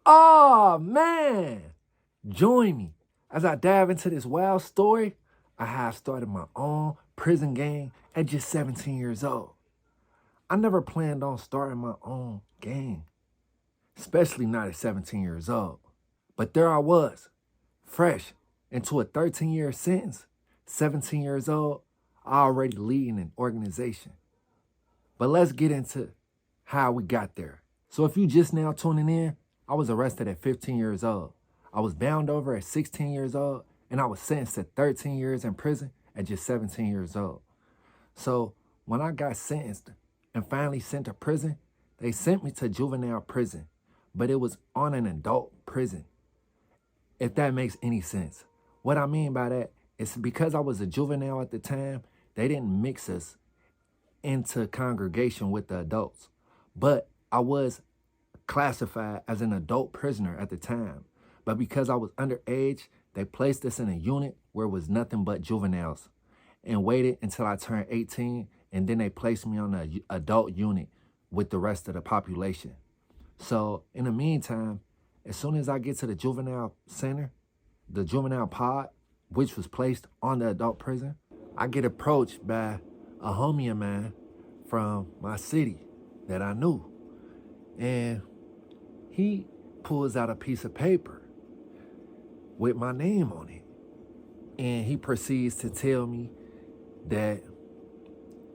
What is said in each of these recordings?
Oh, man. Join me as I dive into this wild story. I have started my own prison gang at just 17 years old. I never planned on starting my own gang, especially not at 17 years old. But there I was, fresh into a 13-year sentence, 17 years old, already leading an organization. But let's get into how we got there. So if you just now tuning in, I was arrested at 15 years old. I was bound over at 16 years old, and I was sentenced to 13 years in prison at just 17 years old. So when I got sentenced and finally sent to prison, they sent me to juvenile prison, but it was on an adult prison, if that makes any sense. What I mean by that is because I was a juvenile at the time, they didn't mix us into congregation with the adults. But I was classified as an adult prisoner at the time. But because I was underage, they placed us in a unit where it was nothing but juveniles and waited until I turned 18, and then they placed me on an adult unit with the rest of the population. So in the meantime, as soon as I get to the juvenile center, the juvenile pod, which was placed on the adult prison, I get approached by a homie of mine from my city that I knew. And he pulls out a piece of paper with my name on it. And he proceeds to tell me that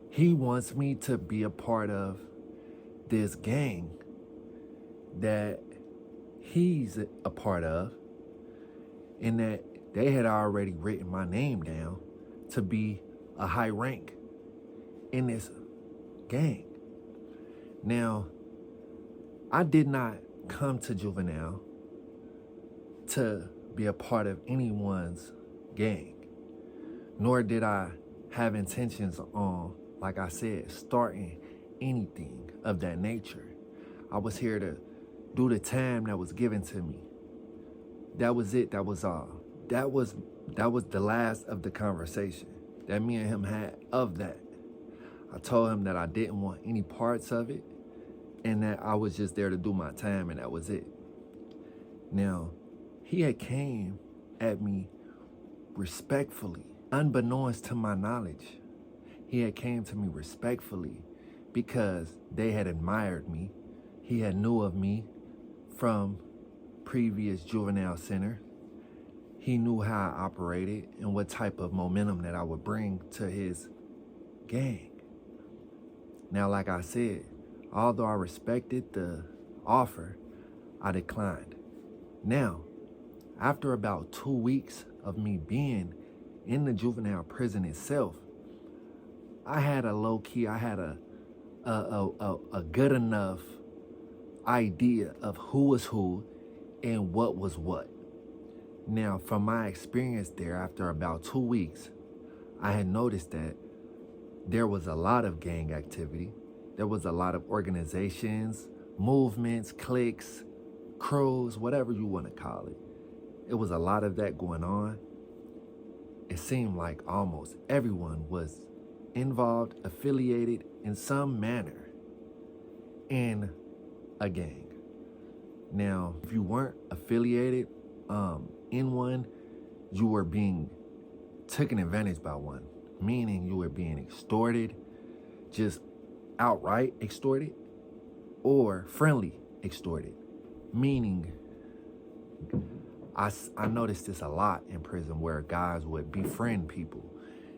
he wants me to be a part of this gang that he's a part of, and that they had already written my name down to be a high rank in this gang. Now, I did not come to juvenile to be a part of anyone's gang, nor did I have intentions on, like I said, starting anything of that nature. I was here to do the time that was given to me. That was it. That was all. That was the last of the conversation that me and him had of that. I told him that I didn't want any parts of it and that I was just there to do my time, and that was it. Now, he had came at me respectfully, unbeknownst to my knowledge. He had came to me respectfully because they had admired me. He had knew of me from previous juvenile center. He knew how I operated and what type of momentum that I would bring to his gang. Now, like I said, although I respected the offer, I declined. Now, after about 2 weeks of me being in the juvenile prison itself, I had a good enough idea of who was who and what was what. Now, from my experience there, after about 2 weeks, I had noticed that there was a lot of gang activity. There was a lot of organizations, movements, cliques, crews, whatever you want to call it. It was a lot of that going on. It seemed like almost everyone was involved, affiliated in some manner in a gang. Now, if you weren't affiliated in one, you were being taken advantage by one, meaning you were being extorted, just outright extorted, or friendly extorted, meaning I noticed this a lot in prison where guys would befriend people.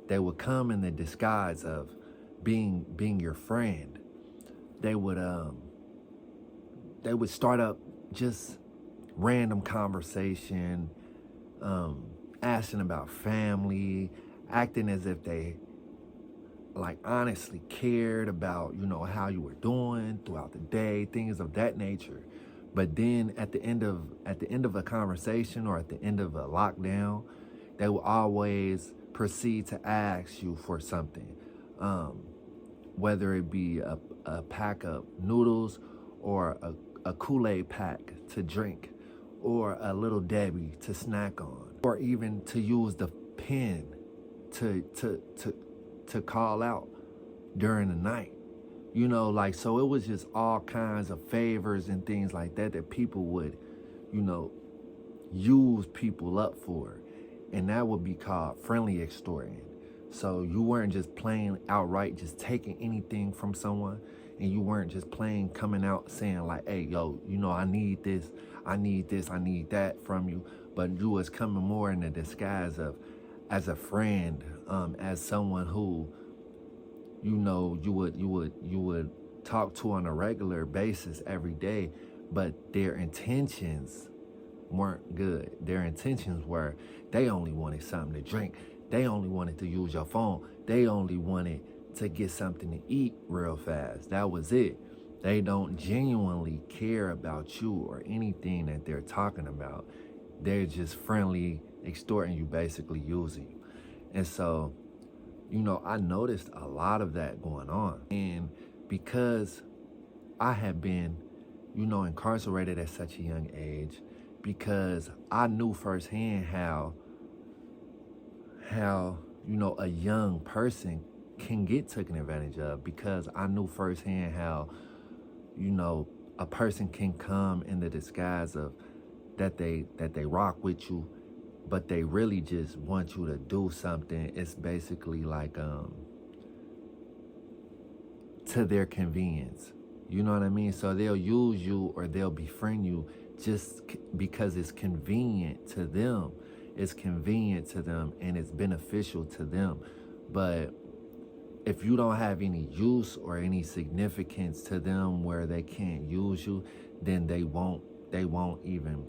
They would come in the disguise of being your friend. They would start up just random conversation, asking about family, acting as if they like honestly cared about, how you were doing throughout the day, things of that nature. But then at the end of a conversation or at the end of a lockdown, they will always proceed to ask you for something, whether it be a pack of noodles or a Kool-Aid pack to drink, or a Little Debbie to snack on, or even to use the pen to call out during the night. So it was just all kinds of favors and things like that that people would you know, use people up for. And that would be called friendly extorting. So you weren't just plain outright just taking anything from someone, and you weren't just plain coming out saying like, hey, yo, I need this, I need this, I need that from you. But you was coming more in the disguise of as a friend, as someone who, you would talk to on a regular basis every day, but their intentions weren't good. Their intentions were they only wanted something to drink. They only wanted to use your phone. They only wanted to get something to eat real fast. That was it. They don't genuinely care about you or anything that they're talking about. They're just friendly, extorting you, basically using you. And so, I noticed a lot of that going on. And because I had been, incarcerated at such a young age, because I knew firsthand how a young person can get taken advantage of, because I knew firsthand how, a person can come in the disguise of that they rock with you, but they really just want you to do something. It's basically like to their convenience. You know what I mean? So they'll use you or they'll befriend you just because it's convenient to them. It's convenient to them and it's beneficial to them. But if you don't have any use or any significance to them where they can't use you, then they won't even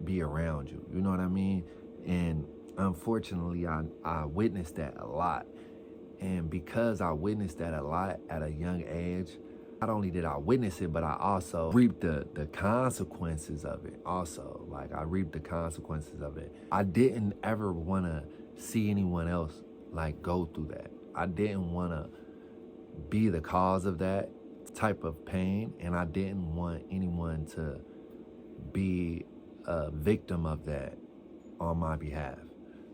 be around you. You know what I mean? And unfortunately, I witnessed that a lot. And because I witnessed that a lot at a young age, not only did I witness it, but I also reaped the consequences of it also. Like, I reaped the consequences of it. I didn't ever want to see anyone else, like, go through that. I didn't want to be the cause of that type of pain, and I didn't want anyone to be a victim of that on my behalf.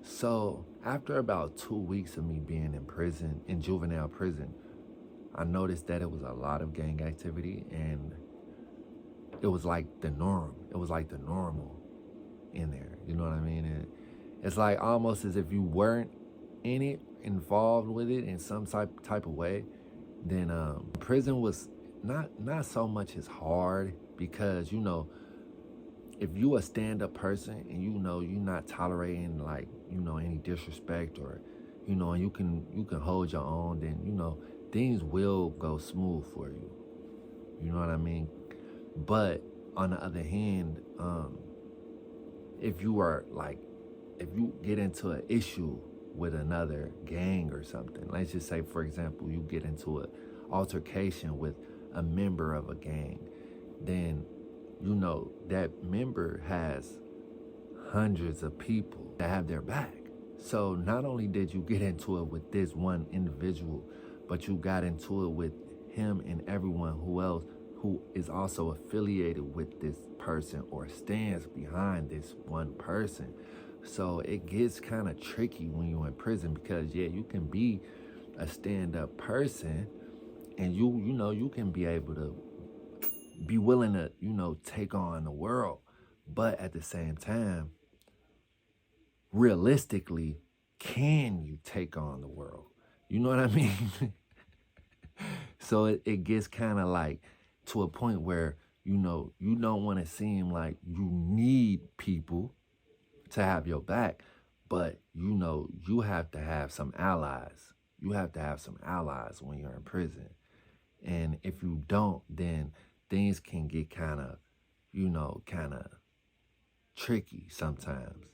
So after about 2 weeks of me being in prison, in juvenile prison, I noticed that it was a lot of gang activity, and it was like the norm. It was like the normal in there. You know what I mean? And it's like almost as if you weren't involved with it in some type of way, then prison was not so much as hard, because if you a stand-up person and you're not tolerating like any disrespect, or and you can hold your own, then things will go smooth for you. You know what I mean? But on the other hand, if you get into an issue with another gang or something, let's just say, for example, you get into an altercation with a member of a gang, then that member has hundreds of people that have their back. So not only did you get into it with this one individual, but you got into it with him and everyone who is also affiliated with this person or stands behind this one person. So it gets kind of tricky when you're in prison, because you can be a stand-up person, and you can be able to be willing to take on the world, but at the same time, realistically, can you take on the world? You know what I mean? So it gets kind of like to a point where you don't want to seem like you need people to have your back, but you have to have some allies. You have to have some allies when you're in prison. And if you don't, then things can get kind of tricky sometimes.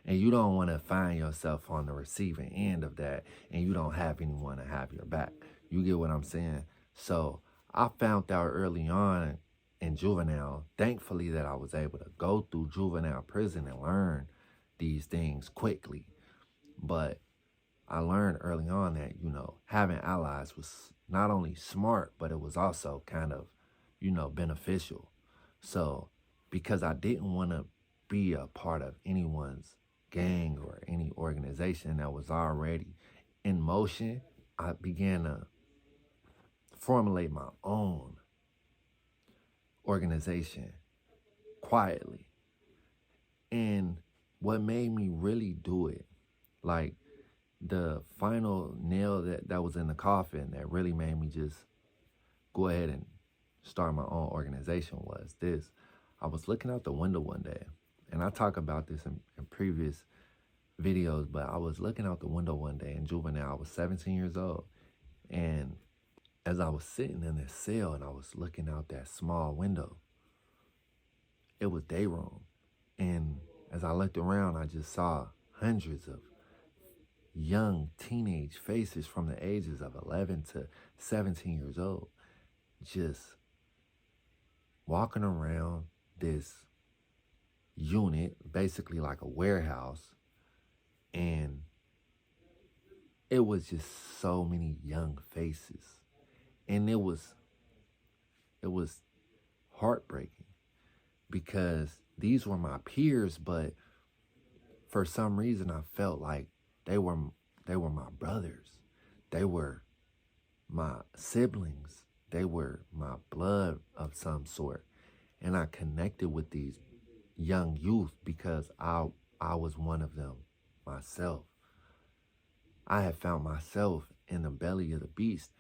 And you don't want to find yourself on the receiving end of that, and you don't have anyone to have your back. You get what I'm saying? So I found out early on in juvenile, thankfully, that I was able to go through juvenile prison and learn these things quickly. But I learned early on that, having allies was not only smart, but it was also kind of, beneficial. So because I didn't want to be a part of anyone's gang or any organization that was already in motion, I began to formulate my own organization quietly. And what made me really do it, like the final nail that was in the coffin that really made me just go ahead and start my own organization was this. I was looking out the window one day, and I talk about this in previous videos, but I was looking out the window one day in juvenile. I was 17 years old. And as I was sitting in this cell and I was looking out that small window, it was day room. And as I looked around, I just saw hundreds of young teenage faces from the ages of 11 to 17 years old, just walking around this unit, basically like a warehouse. And it was just so many young faces. And it was heartbreaking because these were my peers, but for some reason I felt like they were my brothers. They were my siblings. They were my blood of some sort. And I connected with these young youth because I was one of them myself. I had found myself in the belly of the beast,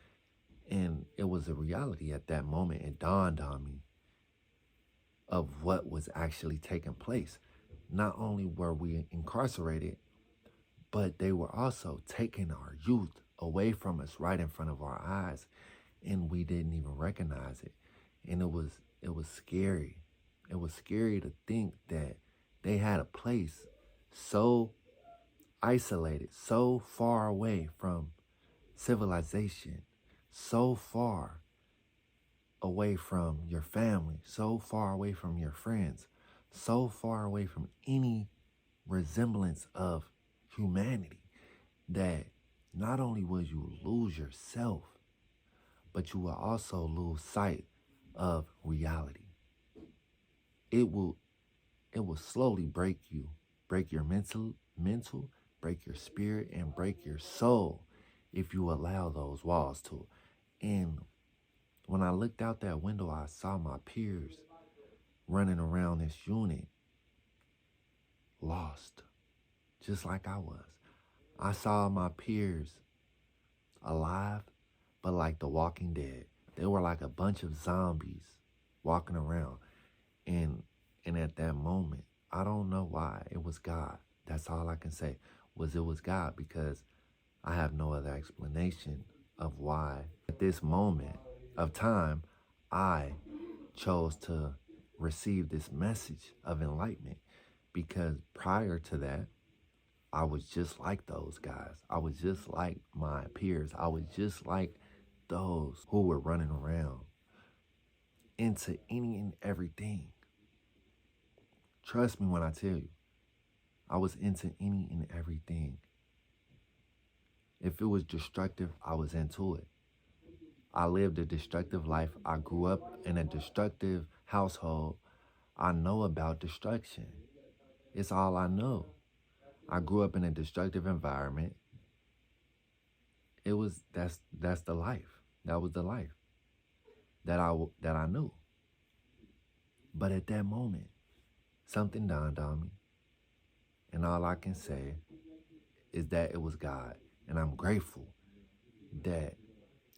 and it was a reality at that moment. It dawned on me of what was actually taking place. Not only were we incarcerated, but they were also taking our youth away from us right in front of our eyes, and we didn't even recognize it. And it was scary. It was scary to think that they had a place so isolated, so far away from civilization, so far away from your family, so far away from your friends, so far away from any resemblance of humanity, that not only will you lose yourself, but you will also lose sight of reality. It will slowly break you, break your mental, break your spirit, and break your soul if you allow those walls to. And when I looked out that window, I saw my peers running around this unit, lost, just like I was. I saw my peers alive, but like the Walking Dead. They were like a bunch of zombies walking around. And at that moment, I don't know why, it was God. That's all I can say, it was God, because I have no other explanation of why at this moment of time I chose to receive this message of enlightenment. Because prior to that, I was just like those guys. I was just like my peers. I was just like those who were running around into any and everything. Trust me when I tell you, I was into any and everything. If it was destructive, I was into it. I lived a destructive life. I grew up in a destructive household. I know about destruction. It's all I know. I grew up in a destructive environment. That's the life. That was the life that I knew. But at that moment, something dawned on me. And all I can say is that it was God. And I'm grateful that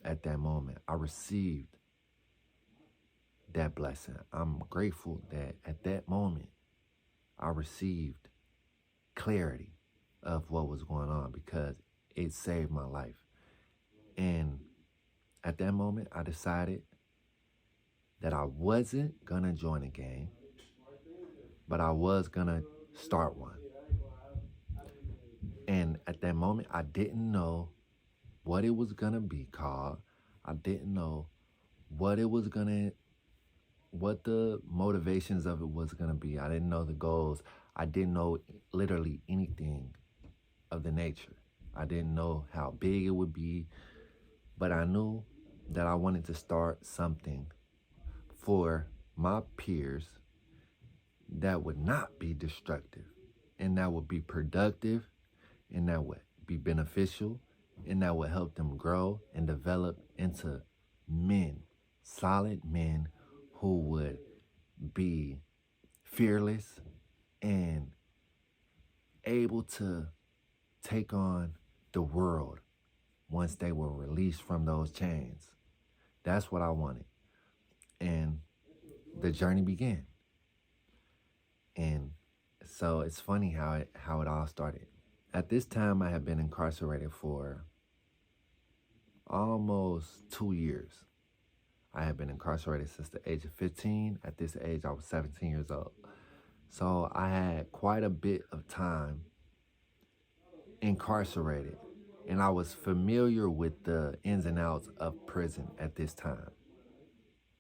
at that moment I received that blessing. I'm grateful that at that moment I received clarity of what was going on, because it saved my life. And at that moment, I decided that I wasn't gonna join a gang, but I was gonna start one. And at that moment, I didn't know what it was gonna be called. I didn't know what the motivations of it was gonna be. I didn't know the goals. I didn't know literally anything of the nature. I didn't know how big it would be, but I knew that I wanted to start something for my peers that would not be destructive, and that would be productive, and that would be beneficial, and that would help them grow and develop into men, solid men who would be fearless, and able to take on the world once they were released from those chains. That's what I wanted. And the journey began. And so it's funny how it all started. At this time, I had been incarcerated for almost 2 years. I had been incarcerated since the age of 15. At this age, I was 17 years old. So I had quite a bit of time incarcerated, and I was familiar with the ins and outs of prison at this time,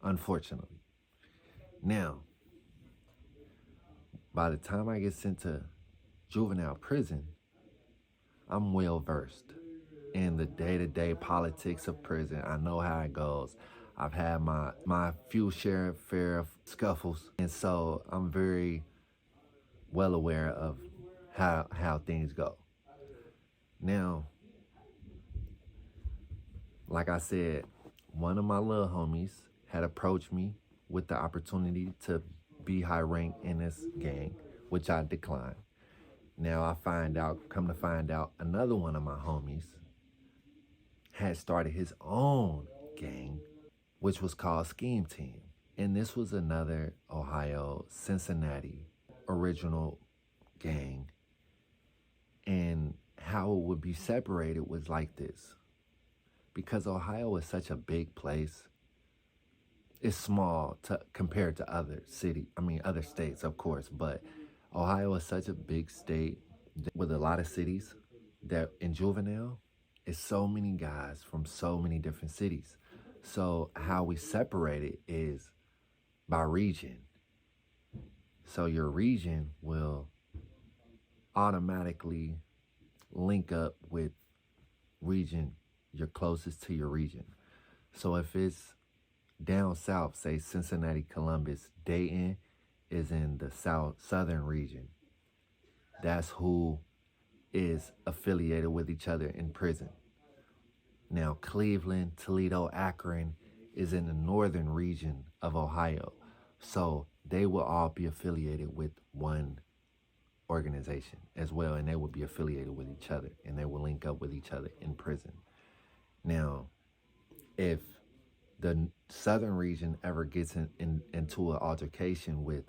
unfortunately. Now, by the time I get sent to juvenile prison, I'm well versed in the day-to-day politics of prison. I know how it goes. I've had my few share of scuffles, and so I'm very well aware of how things go. Now, like I said, one of my little homies had approached me with the opportunity to be high rank in this gang, which I declined. Now come to find out, another one of my homies had started his own gang, which was called Scheme Team. And this was another Ohio, Cincinnati original gang. And how it would be separated was like this. Because Ohio is such a big place, it's small compared to other states, of course, but Ohio is such a big state with a lot of cities that in juvenile, it's so many guys from so many different cities. So how we separate it is by region. So your region will automatically link up with region, you're closest to your region. So if it's down south, say Cincinnati, Columbus, Dayton is in the southern region. That's who is affiliated with each other in prison. Now, Cleveland, Toledo, Akron is in the northern region of Ohio. So they will all be affiliated with one organization as well, and they will be affiliated with each other, and they will link up with each other in prison. Now, if the southern region ever gets into an altercation with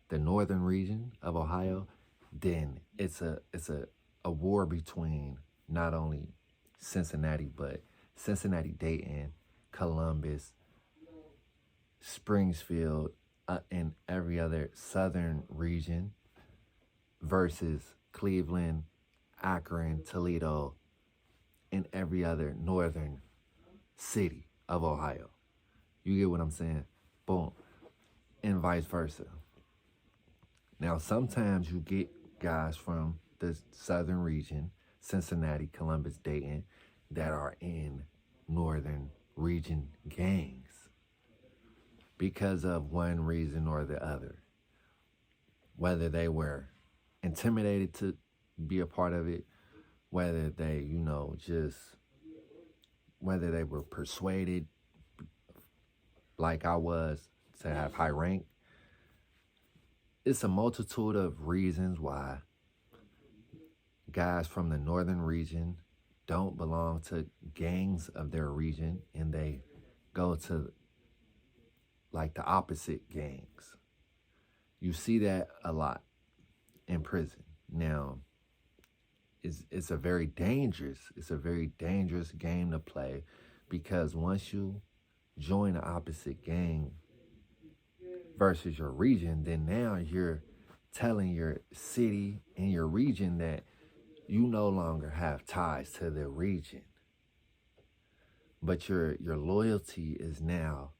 the northern region of Ohio, then it's a war between not only Cincinnati, but Cincinnati, Dayton, Columbus, Springfield, and every other southern region versus Cleveland, Akron, Toledo, and every other northern city of Ohio. You get what I'm saying? Boom. And vice versa. Now, sometimes you get guys from the southern region, Cincinnati, Columbus, Dayton, that are in northern region gangs because of one reason or the other. Whether they were intimidated to be a part of it, whether they, whether they were persuaded, like I was, to have high rank. It's a multitude of reasons why guys from the northern region don't belong to gangs of their region, and they go to like the opposite gangs. You see that a lot in prison. Now, it's a very dangerous game to play, because once you join the opposite gang versus your region, then now you're telling your city and your region that you no longer have ties to the region, but your loyalty is now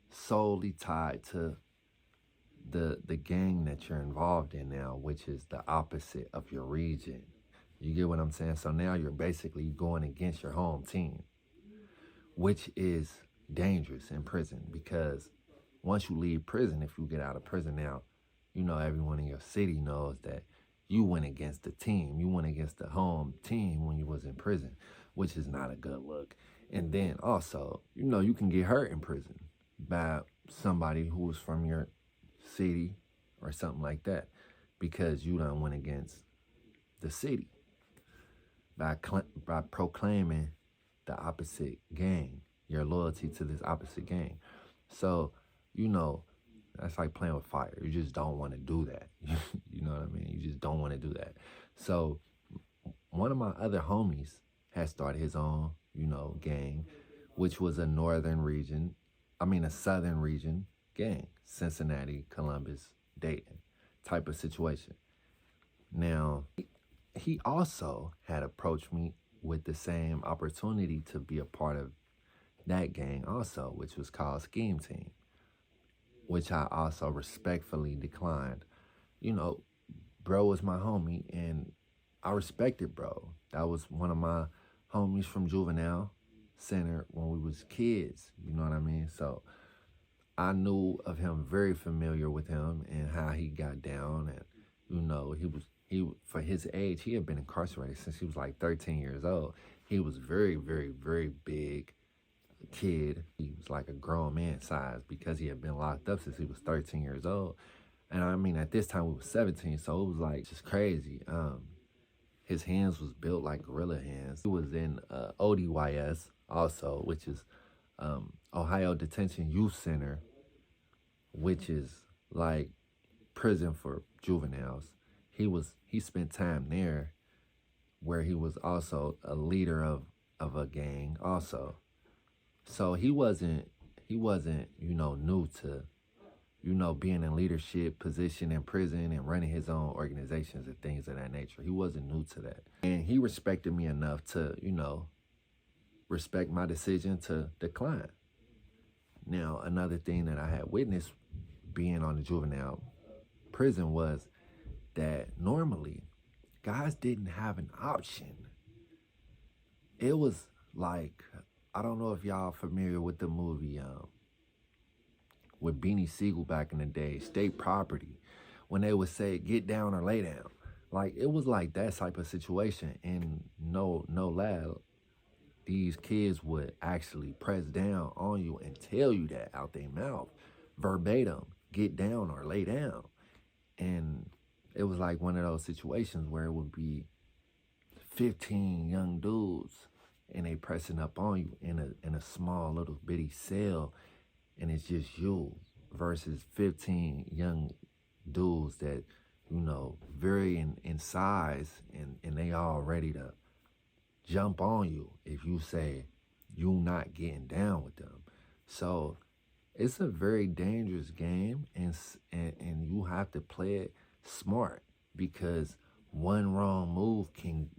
solely tied to the gang that you're involved in now, which is the opposite of your region. You get what I'm saying? So now you're basically going against your home team, which is dangerous in prison, because once you leave prison, if you get out of prison now, everyone in your city knows that you went against the team. You went against the home team when you was in prison, which is not a good look. And then also, you can get hurt in prison by somebody who was from your city or something like that because you done went against the city by proclaiming the opposite gang, your loyalty to this opposite gang. So, you know, that's like playing with fire. You just don't want to do that. You know what I mean? You just don't want to do that. So, one of my other homies had started his own, gang, which was a southern region gang, Cincinnati, Columbus, Dayton type of situation. Now, he also had approached me with the same opportunity to be a part of that gang also, which was called Scheme Team, which I also respectfully declined. You know, bro was my homie and I respected bro. That was one of my homies from Juvenile Center when we was kids, you know what I mean? So I knew of him, very familiar with him and how he got down, and he for his age, he had been incarcerated since he was like 13 years old. He was very, very, very big kid. He was like a grown man size because he had been locked up since he was 13 years old. And I mean, at this time we was 17, so it was like just crazy. His hands was built like gorilla hands. He was in ODYS also, which is Ohio Detention Youth Center, which is like prison for juveniles. He spent time there where he was also a leader of a gang also. So he wasn't, new to, being in leadership position in prison and running his own organizations and things of that nature. He wasn't new to that. And he respected me enough to, respect my decision to decline. Now, another thing that I had witnessed being on the juvenile prison was that normally guys didn't have an option. It was like, I don't know if y'all familiar with the movie with Beanie Siegel back in the day, State Property, when they would say, get down or lay down. Like, it was like that type of situation. And no lie, these kids would actually press down on you and tell you that out their mouth, verbatim, get down or lay down. And it was like one of those situations where it would be 15 young dudes and they pressing up on you in a small little bitty cell, and it's just you versus 15 young dudes that, vary in size, and they all ready to jump on you if you say you not getting down with them. So it's a very dangerous game, and you have to play it smart, because one wrong move can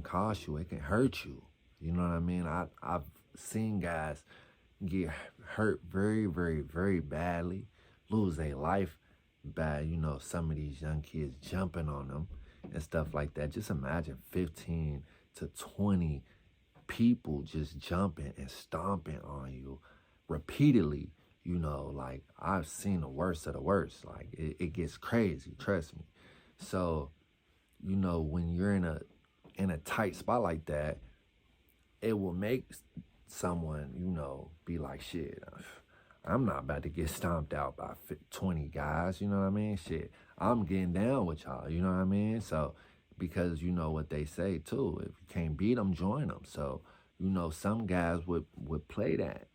cost you, it can hurt you. You know what I mean? I've seen guys get hurt very, very, very badly, lose their life by, some of these young kids jumping on them and stuff like that. Just imagine 15 to 20 people just jumping and stomping on you repeatedly. Like, I've seen the worst of the worst. Like, it gets crazy, trust me. So, when you're in a tight spot like that, it will make someone, be like, shit, I'm not about to get stomped out by 20 guys, you know what I mean? Shit, I'm getting down with y'all, you know what I mean? So, because you know what they say too, if you can't beat them, join them. So, some guys would play that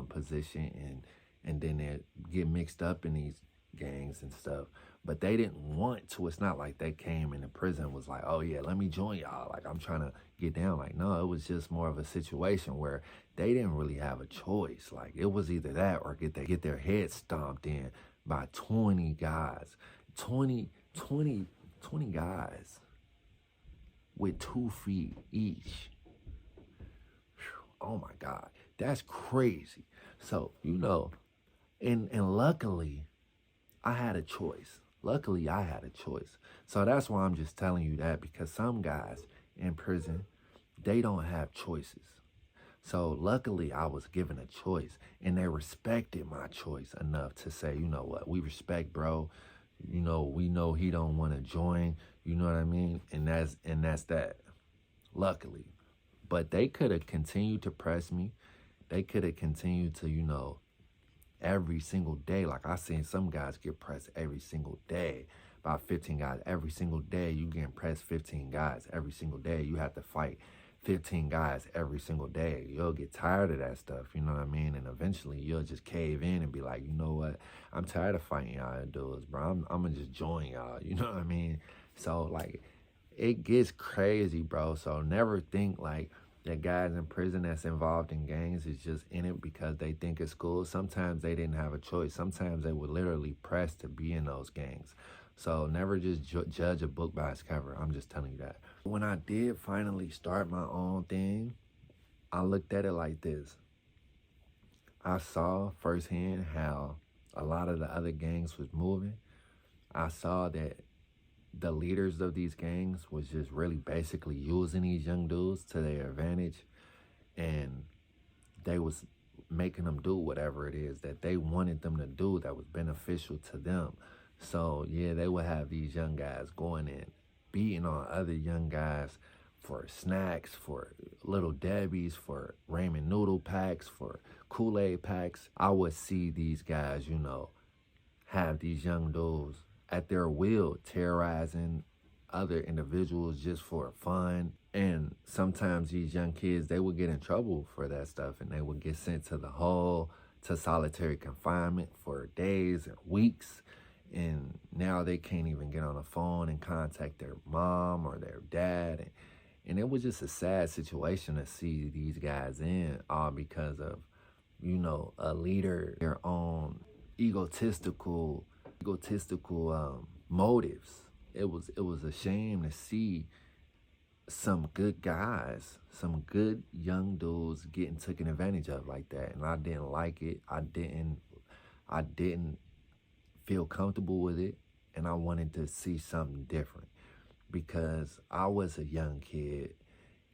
position, and then they get mixed up in these gangs and stuff. But they didn't want to. It's not like they came into prison and was like, oh yeah, let me join y'all. Like, I'm trying to get down. Like, no, it was just more of a situation where they didn't really have a choice. Like, it was either that or get their heads stomped in by 20 guys. 20 guys with 2 feet each. Oh my God, that's crazy. So, and luckily I had a choice. So that's why I'm just telling you that, because some guys in prison, they don't have choices. So luckily I was given a choice, and they respected my choice enough to say, you know what, we respect bro. We know he don't want to join, you know what I mean? And that's that, luckily. But they could have continued to press me. They could have continued to, every single day. Like I seen some guys get pressed every single day. About 15 guys every single day. You getting pressed 15 guys every single day. You have to fight 15 guys every single day. You'll get tired of that stuff, you know what I mean? And eventually you'll just cave in and be like, you know what? I'm tired of fighting y'all dudes, bro. I'm gonna just join y'all, you know what I mean? So like, it gets crazy, bro. So never think like that guys in prison that's involved in gangs is just in it because they think it's cool. Sometimes they didn't have a choice. Sometimes they were literally pressed to be in those gangs. So never just judge a book by its cover. I'm just telling you that. When I did finally start my own thing, I looked at it like this. I saw firsthand how a lot of the other gangs was moving. I saw that the leaders of these gangs was just really basically using these young dudes to their advantage, and they was making them do whatever it is that they wanted them to do that was beneficial to them. So yeah, they would have these young guys going in, beating on other young guys for snacks, for Little Debbie's, for ramen noodle packs, for Kool-Aid packs. I would see these guys, you know, have these young dudes at their will terrorizing other individuals just for fun. And sometimes these young kids, they would get in trouble for that stuff, and they would get sent to the hole, to solitary confinement for days or weeks. And now they can't even get on the phone and contact their mom or their dad. And it was just a sad situation to see these guys in, all because of, you know, a leader, their own egotistical motives. It was a shame to see some good guys, some good young dudes getting taken advantage of like that, and I didn't like it. I didn't feel comfortable with it, and I wanted to see something different because I was a young kid,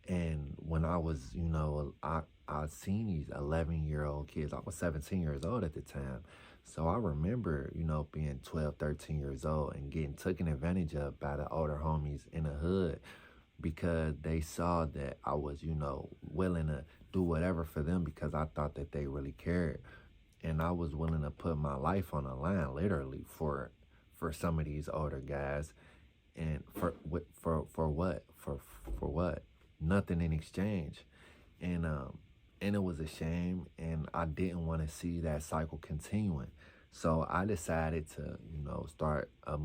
and when I was, you know, I seen these 11-year-old kids. I was 17 years old at the time. So I remember, you know, being 12, 13 years old and getting taken advantage of by the older homies in the hood because they saw that I was, you know, willing to do whatever for them because I thought that they really cared. And I was willing to put my life on the line, literally, for some of these older guys. And for what? For what? Nothing in exchange. And it was a shame, and I didn't want to see that cycle continuing. So I decided to, you know, start a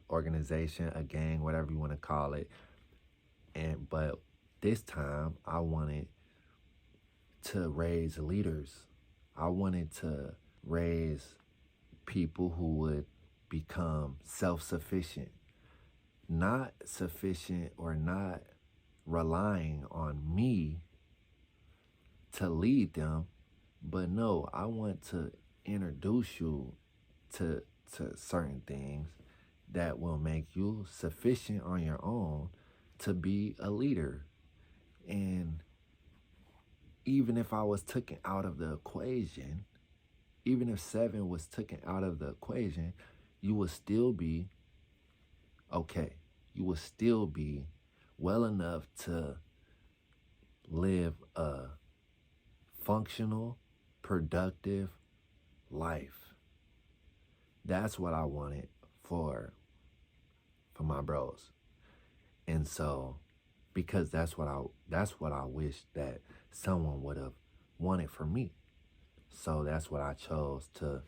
organization, a gang, whatever you want to call it. But this time I wanted to raise leaders. I wanted to raise people who would become self-sufficient, not sufficient or not relying on me to lead them, but no, I want to introduce you to certain things that will make you sufficient on your own to be a leader. And even if I was taken out of the equation, even if 7 was taken out of the equation, you would still be okay. You would still be well enough to live a functional, productive life. That's what I wanted for my bros. And so, because that's what I wish that someone would have wanted for me. So that's what I chose to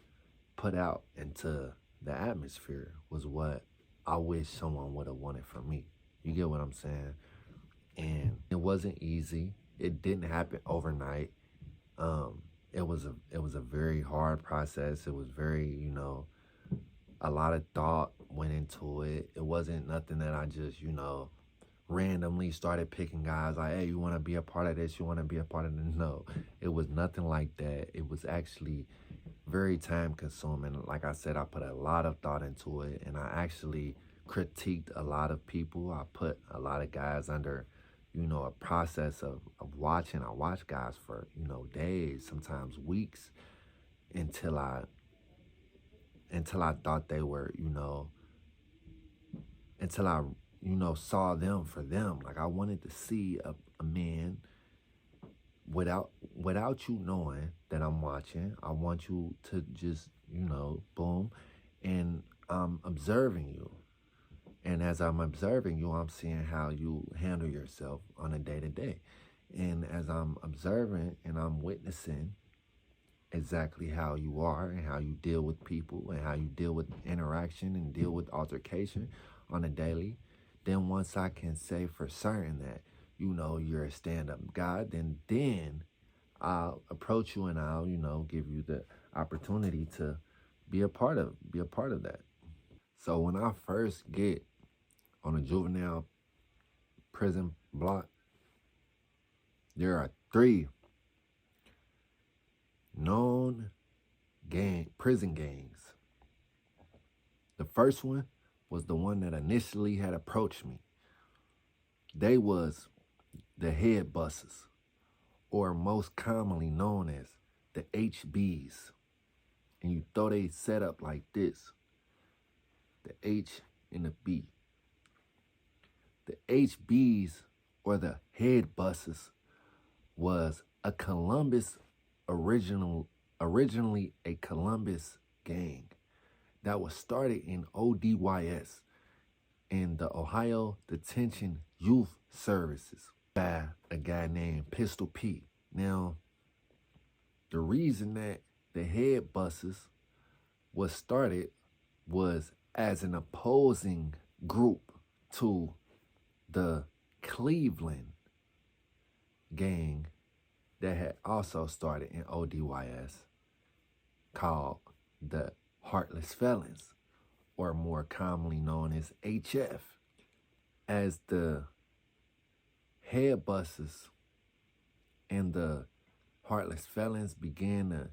put out into the atmosphere, was what I wish someone would have wanted for me. You get what I'm saying? And it wasn't easy. It didn't happen overnight. It was a very hard process. It was very, you know, a lot of thought went into it. It wasn't nothing that I just, you know, randomly started picking guys like, hey, you want to be a part of this? You want to be a part of this? No, it was nothing like that. It was actually very time consuming. Like I said, I put a lot of thought into it, and I actually critiqued a lot of people. I put a lot of guys under, you know, a process of watching. I watched guys for, you know, days, sometimes weeks, until I thought they were, you know, until I, you know, saw them for them. Like I wanted to see a man without you knowing that I'm watching, I want you to just, boom, and I'm observing you. And as I'm observing you, I'm seeing how you handle yourself on a day to day. And as I'm observing and I'm witnessing exactly how you are and how you deal with people and how you deal with interaction and deal with altercation on a daily, then once I can say for certain that, you're a stand-up guy, then I'll approach you and I'll, give you the opportunity to be a part of that. So when I first get on a juvenile prison block, there are three known prison gangs. The first one was the one that initially had approached me. They was the head busters, or most commonly known as the HBs. And you throw they set up like this, the H and the B. The HBs, or the head busters, was a originally a Columbus gang that was started in ODYS, in the Ohio Detention Youth Services, by a guy named Pistol Pete. Now, the reason that the head busters was started was as an opposing group to the Cleveland gang that had also started in ODYS, called the Heartless Felons, or more commonly known as HF. As the head busters and the Heartless Felons began to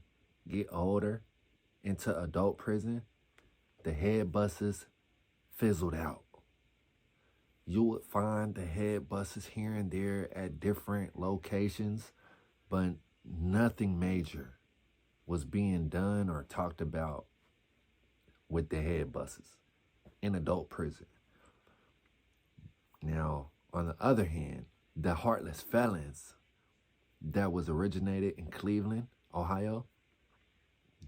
get older into adult prison, the head busters fizzled out. You would find the head busters here and there at different locations, but nothing major was being done or talked about with the head busters in adult prison. Now, on the other hand, the Heartless Felons that was originated in Cleveland, Ohio,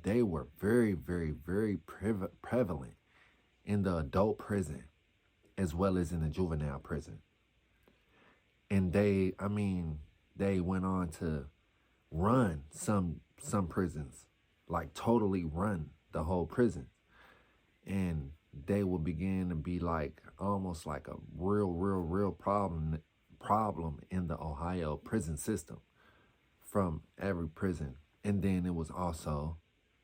they were very, very, very prevalent in the adult prison as well as in the juvenile prison. And they went on to run some prisons, like totally run the whole prison. And they will begin to be like almost like a real problem in the Ohio prison system from every prison. And then it was also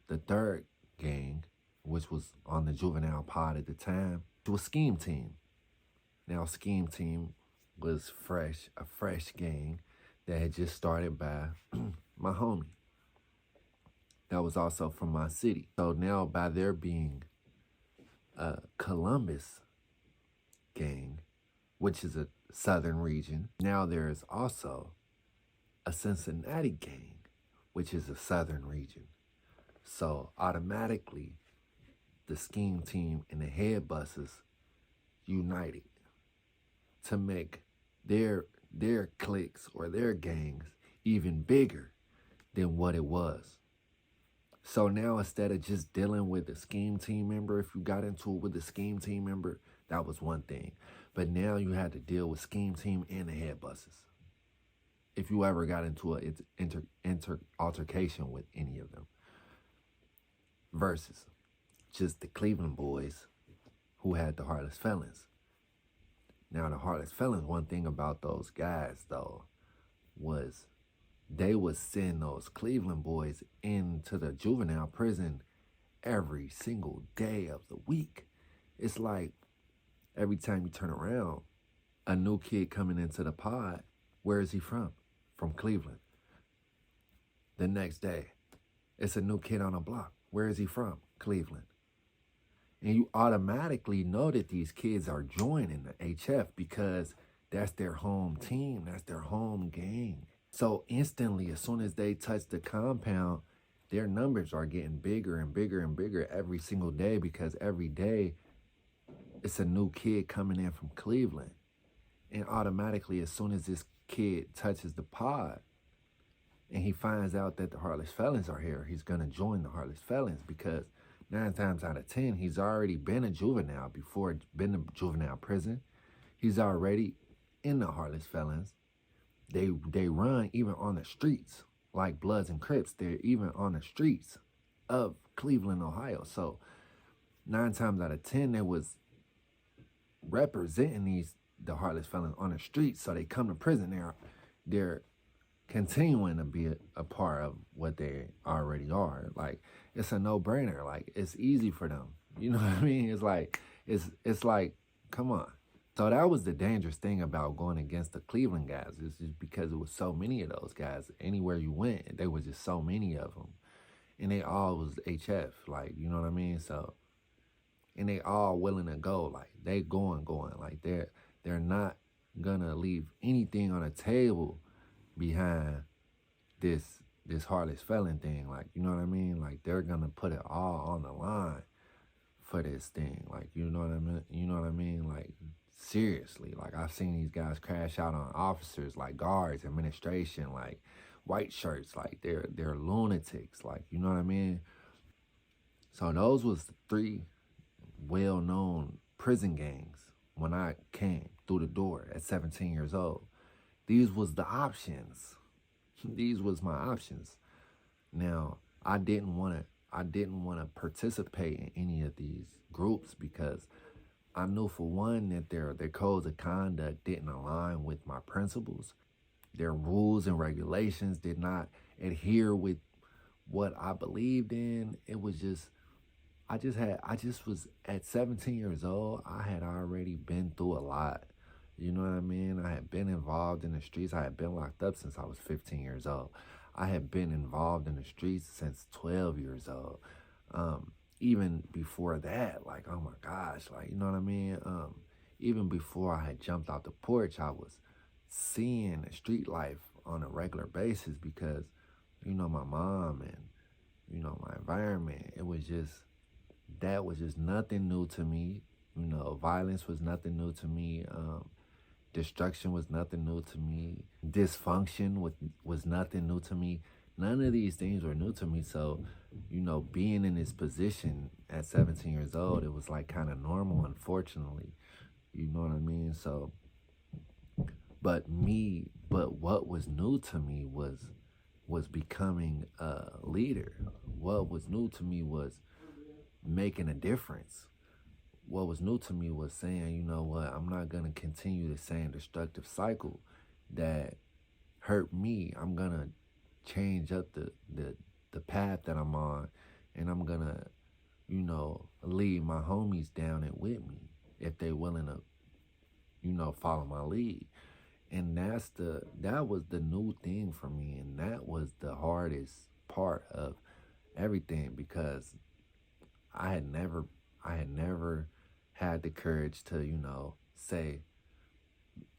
the third gang, which was on the juvenile pod at the time, to a Scheme Team. Now, Scheme Team was a fresh gang that had just started by my homie that was also from my city. So now, by there being a Columbus gang, which is a southern region, now there is also a Cincinnati gang, which is a southern region. So automatically, the Scheme Team and the head busters united to make their cliques or their gangs even bigger than what it was. So now, instead of just dealing with the Scheme Team member, if you got into it with the Scheme Team member, that was one thing. But now you had to deal with Scheme Team and the head busters, if you ever got into an altercation with any of them, versus just the Cleveland boys who had the Heartless Felons. Now, the Heartless Felons, one thing about those guys, though, was they would send those Cleveland boys into the juvenile prison every single day of the week. It's like every time you turn around, a new kid coming into the pod, where is he from? From Cleveland. The next day, it's a new kid on the block. Where is he from? Cleveland. And you automatically know that these kids are joining the HF because that's their home team. That's their home gang. So instantly, as soon as they touch the compound, their numbers are getting bigger and bigger and bigger every single day, because every day it's a new kid coming in from Cleveland. And automatically, as soon as this kid touches the pod, and he finds out that the Heartless Felons are here, he's gonna join the Heartless Felons because 9 times out of 10, he's already been a juvenile before, been to juvenile prison. He's already in the Heartless Felons. They run even on the streets like Bloods and Crips. They're even on the streets of Cleveland, Ohio. So 9 times out of 10, they was representing the Heartless Felons on the streets. So they come to prison. They're continuing to be a part of what they already are. Like, it's a no-brainer. Like, it's easy for them. You know what I mean? It's like, come on. So that was the dangerous thing about going against the Cleveland guys. It's just because it was so many of those guys. Anywhere you went, there was just so many of them. And they all was HF, like, you know what I mean? So, and they all willing to go. Like, they going. Like, they're not gonna leave anything on the table behind this Heartless Felon thing. Like, you know what I mean? Like, they're gonna put it all on the line for this thing. Like, you know what I mean? You know what I mean? Like, seriously. Like, I've seen these guys crash out on officers, like guards, administration, like white shirts. Like, they're lunatics. Like, you know what I mean? So those was the 3 well-known prison gangs when I came through the door at 17 years old. These was the options. These was my options. Now, I didn't want to participate in any of these groups because I knew, for one, that their codes of conduct didn't align with my principles. Their rules and regulations did not adhere with what I believed in. It was just, I just was at 17 years old. I had already been through a lot. You know what I mean? I had been involved in the streets. I had been locked up since I was 15 years old. I had been involved in the streets since 12 years old. Even before that, like, oh my gosh, like, you know what I mean? Even before I had jumped off the porch, I was seeing the street life on a regular basis because, you know, my mom and, you know, my environment, that was just nothing new to me. You know, violence was nothing new to me. Destruction was nothing new to me. Dysfunction was nothing new to me. None of these things were new to me. So, you know, being in this position at 17 years old, it was like kind of normal, unfortunately. You know what I mean? So, but what was new to me was becoming a leader. What was new to me was making a difference. What was new to me was saying, you know what, I'm not going to continue the same destructive cycle that hurt me. I'm going to change up the path that I'm on, and I'm going to, you know, lead my homies down it with me if they willing to, you know, follow my lead. And that was the new thing for me, and that was the hardest part of everything because I had never had the courage to, you know, say,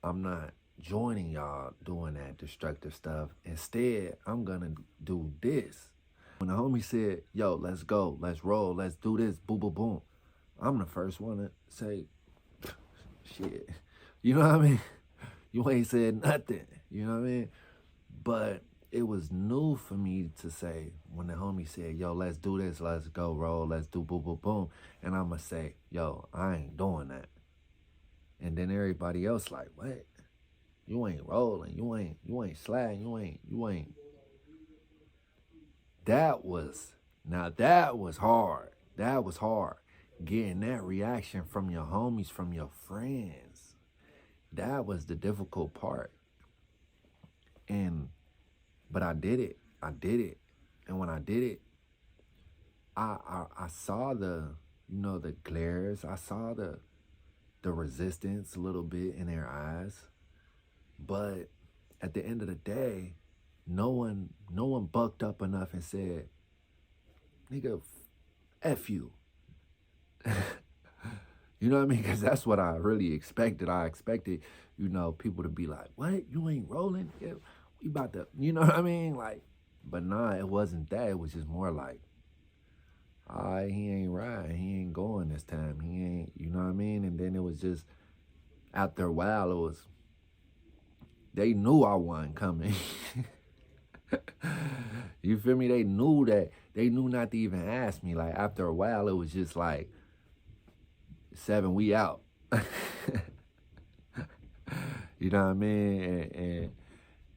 I'm not joining y'all doing that destructive stuff. Instead, I'm gonna do this. When the homie said, yo, let's go, let's roll, let's do this, boom, boom, boom, I'm the first one to say, shit. You know what I mean? You ain't said nothing. You know what I mean? But it was new for me to say when the homie said, yo, let's do this, let's go roll, let's do boom, boom, boom. And I'm going to say, yo, I ain't doing that. And then everybody else like, what? You ain't rolling, you ain't sliding, you ain't. That was hard. That was hard. Getting that reaction from your homies, from your friends. That was the difficult part. But I did it. And when I did it, I saw the, you know, the glares. I saw the resistance a little bit in their eyes. But at the end of the day, no one bucked up enough and said, nigga, F you. You know what I mean? Because that's what I really expected. I expected, you know, people to be like, what? You ain't rolling? Yeah, we about to, you know what I mean? Like, but nah, it wasn't that. It was just more like, all right, he ain't riding. He ain't going this time. He ain't, you know what I mean? And then it was just, after a while, they knew I wasn't coming. You feel me? They knew that. They knew not to even ask me. Like after a while, it was just like 7, we out. You know what I mean?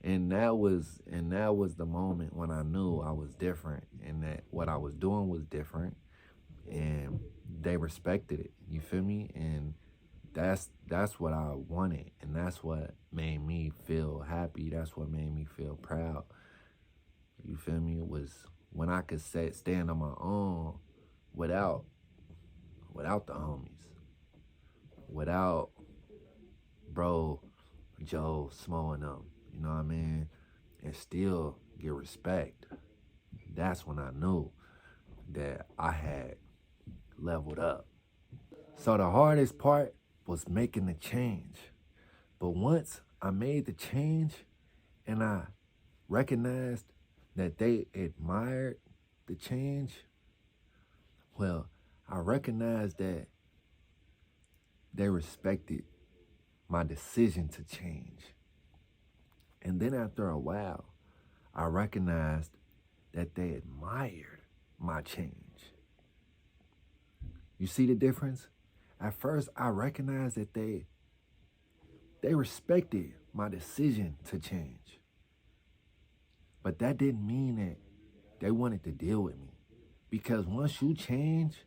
And that was the moment when I knew I was different and that what I was doing was different, and they respected it. You feel me? And that's what I wanted, and that's what made me feel happy. That's what made me feel proud. You feel me? It was when I could stand on my own without the homies, without bro Joe Smo and them. You know what I mean? And still get respect. That's when I knew that I had leveled up. So the hardest part was making the change. But once I made the change and I recognized that they admired the change, well, I recognized that they respected my decision to change. And then after a while, I recognized that they admired my change. You see the difference? At first, I recognized that they respected my decision to change. But that didn't mean that they wanted to deal with me. Because once you change,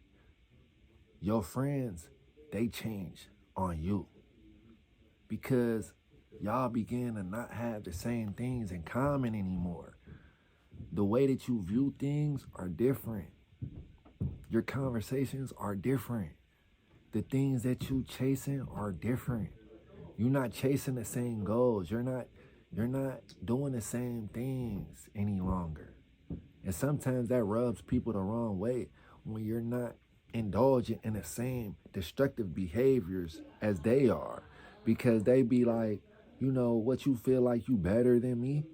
your friends, they change on you. Because y'all begin to not have the same things in common anymore. The way that you view things are different. Your conversations are different. The things that you chasing are different. You're not chasing the same goals. You're not doing the same things any longer. And sometimes that rubs people the wrong way when you're not indulging in the same destructive behaviors as they are. Because they be like, you know, what you feel like you better than me?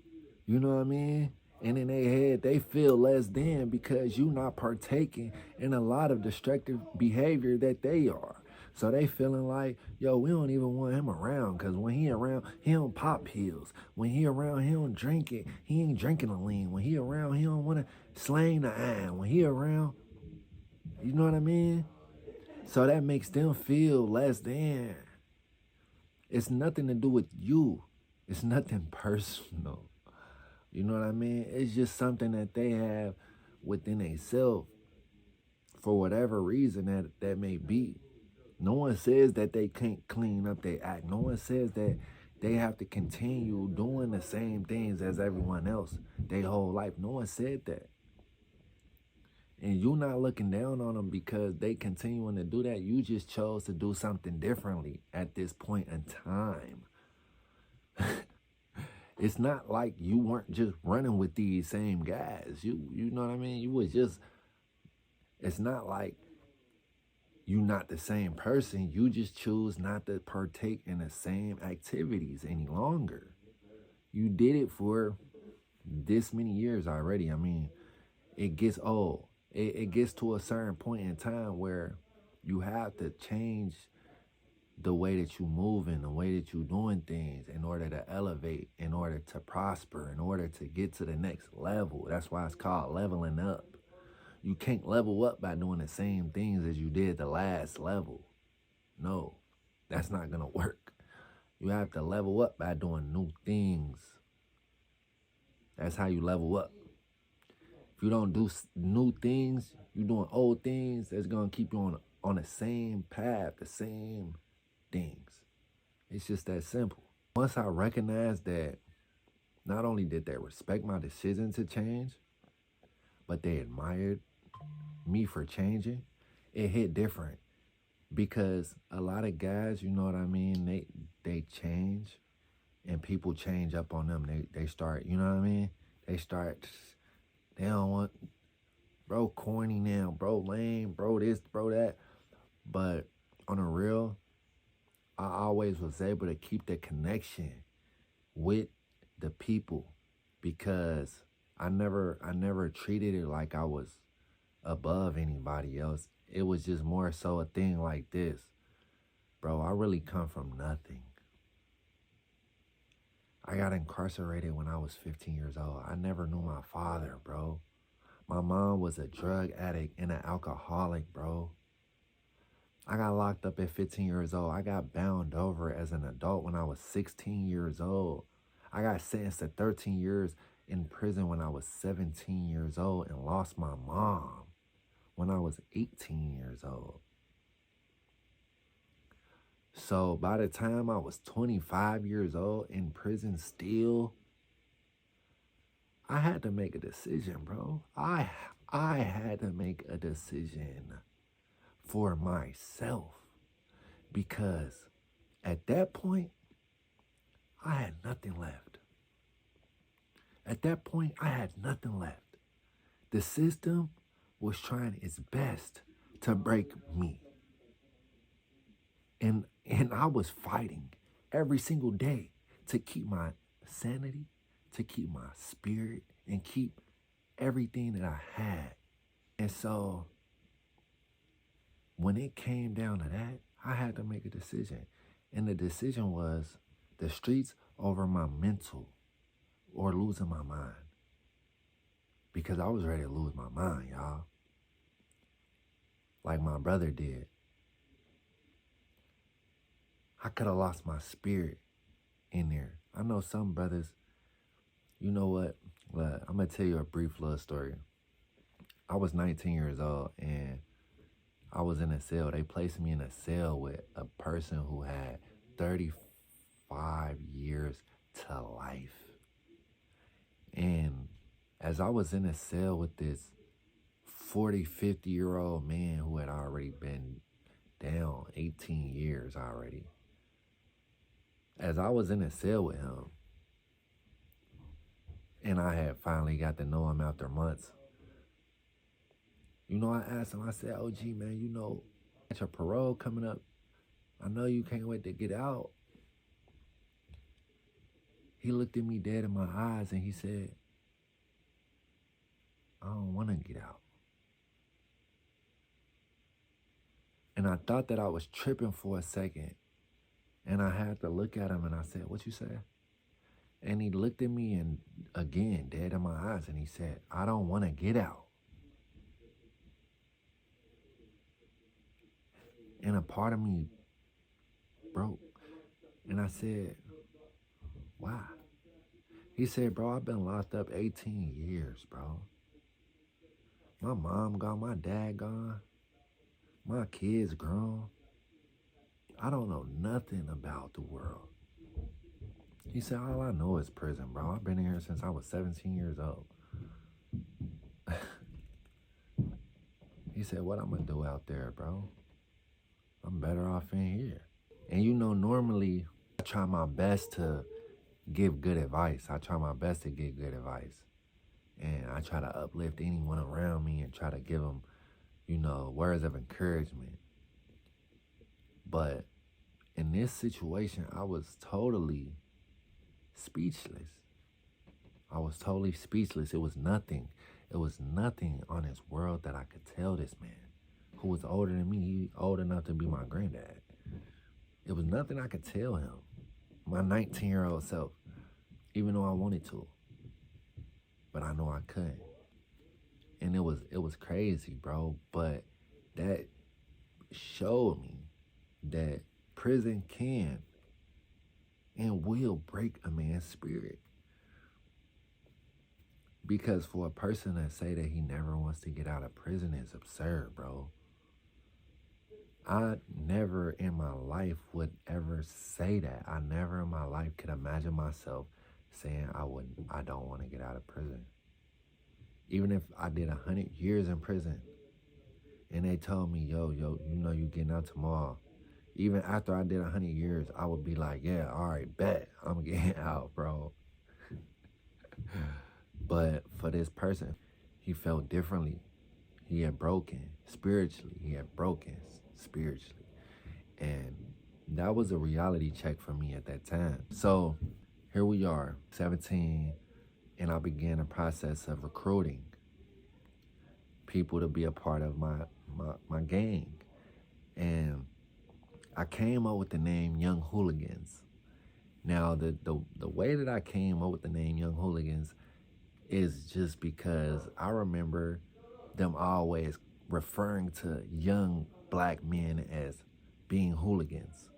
You know what I mean? And in their head, they feel less than because you not partaking in a lot of destructive behavior that they are. So they feeling like, yo, we don't even want him around because when he around, he don't pop pills. When he around, he don't drink it. He ain't drinking a lean. When he around, he don't want to slang the iron. When he around, you know what I mean? So that makes them feel less than. It's nothing to do with you. It's nothing personal. You know what I mean? It's just something that they have within themselves for whatever reason that may be. No one says that they can't clean up their act. No one says that they have to continue doing the same things as everyone else their whole life. No one said that. And you're not looking down on them because they continuing to do that. You just chose to do something differently at this point in time. It's not like you weren't just running with these same guys. You know what I mean? You was just, it's not like you not the same person. You just choose not to partake in the same activities any longer. You did it for this many years already. I mean, it gets old. It gets to a certain point in time where you have to change the way that you moving, the way that you doing things in order to elevate, in order to prosper, in order to get to the next level. That's why it's called leveling up. You can't level up by doing the same things as you did the last level. No, that's not gonna work. You have to level up by doing new things. That's how you level up. If you don't do new things, you're doing old things, that's gonna keep you on the same path, the same things. It's just that simple. Once I recognized that not only did they respect my decision to change, but they admired me for changing, it hit different. Because a lot of guys, you know what I mean, they change and people change up on them. They start, you know what I mean? They don't want, bro corny now, bro lame, bro this, bro that. But on a real, I always was able to keep the connection with the people because I never treated it like I was above anybody else. It was just more so a thing like this. Bro, I really come from nothing. I got incarcerated when I was 15 years old. I never knew my father, bro. My mom was a drug addict and an alcoholic, bro. I got locked up at 15 years old. I got bound over as an adult when I was 16 years old. I got sentenced to 13 years in prison when I was 17 years old and lost my mom when I was 18 years old. So by the time I was 25 years old in prison still, I had to make a decision, bro. I had to make a decision for myself because at that point, I had nothing left. At that point, I had nothing left. The system was trying its best to break me. And I was fighting every single day to keep my sanity, to keep my spirit, and keep everything that I had. And so when it came down to that, I had to make a decision. And the decision was the streets over my mental or losing my mind. Because I was ready to lose my mind, y'all. Like my brother did. I could have lost my spirit in there. I know some brothers, you know what? Look, I'm going to tell you a brief little story. I was 19 years old and I was in a cell. They placed me in a cell with a person who had 35 years to life. And as I was in a cell with this 40, 50-year-old man who had already been down 18 years already, as I was in a cell with him, and I had finally got to know him after months, you know, I asked him, I said, OG, man, you know, got your parole coming up. I know you can't wait to get out. He looked at me dead in my eyes and he said, I don't want to get out. And I thought that I was tripping for a second. And I had to look at him and I said, what you say? And he looked at me and again, dead in my eyes, and he said, I don't want to get out. And a part of me broke. And I said, why? He said, bro, I've been locked up 18 years, bro. My mom gone, my dad gone, my kids grown. I don't know nothing about the world. He said, all I know is prison, bro. I've been here since I was 17 years old. He said, what I'm going to do out there, bro? I'm better off in here. And you know, normally I try my best to give good advice. I try my best to give good advice. And I try to uplift anyone around me and try to give them, you know, words of encouragement. But in this situation, I was totally speechless. I was totally speechless. It was nothing. It was nothing on this world that I could tell this man who was older than me. He old enough to be my granddad. It was nothing I could tell him, my 19-year-old self, even though I wanted to. But I know I couldn't. And it was crazy, bro. But that showed me that prison can and will break a man's spirit. Because for a person to say that he never wants to get out of prison is absurd, bro. I never in my life would ever say that. I never in my life could imagine myself saying I don't want to get out of prison. Even if I did 100 years in prison and they told me, yo, you know you getting out tomorrow. Even after I did 100 years, I would be like, yeah, all right, bet, I'm getting out, bro. But for this person, he felt differently. He had broken spiritually. He had broken spiritually. And that was a reality check for me at that time. So here we are, 17, and I began a process of recruiting people to be a part of my gang. And I came up with the name Young Hooligans. Now, the way that I came up with the name Young Hooligans is just because I remember them always referring to young black men as being hooligans.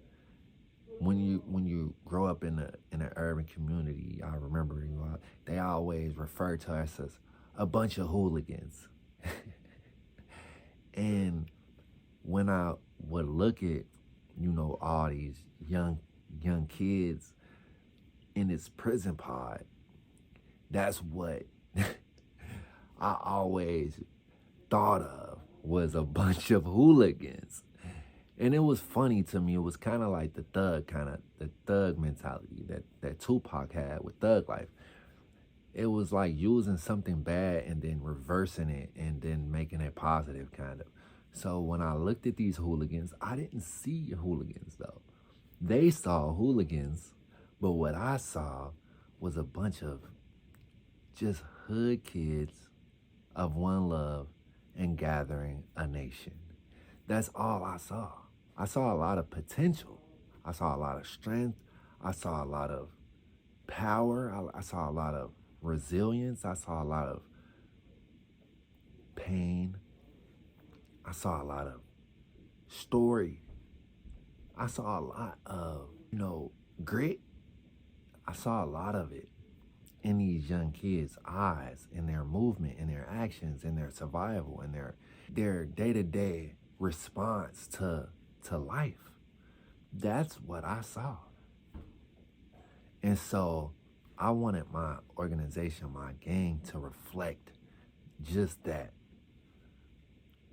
When you grow up in an urban community, I remember they always refer to us as a bunch of hooligans. And when I would look at, all these young kids in this prison pod, that's what I always thought of was a bunch of hooligans. And it was funny to me. It was kind of like the thug mentality that Tupac had with Thug Life. It was like using something bad and then reversing it and then making it positive, kind of. So when I looked at these hooligans, I didn't see hooligans though. They saw hooligans, but what I saw was a bunch of just hood kids of one love and gathering a nation. That's all I saw. I saw a lot of potential. I saw a lot of strength. I saw a lot of power. I saw a lot of resilience. I saw a lot of pain. I saw a lot of story. I saw a lot of, grit. I saw a lot of it in these young kids' eyes, in their movement, in their actions, in their survival, in their day-to-day response to life. That's what I saw. And so I wanted my organization, my gang, to reflect just that.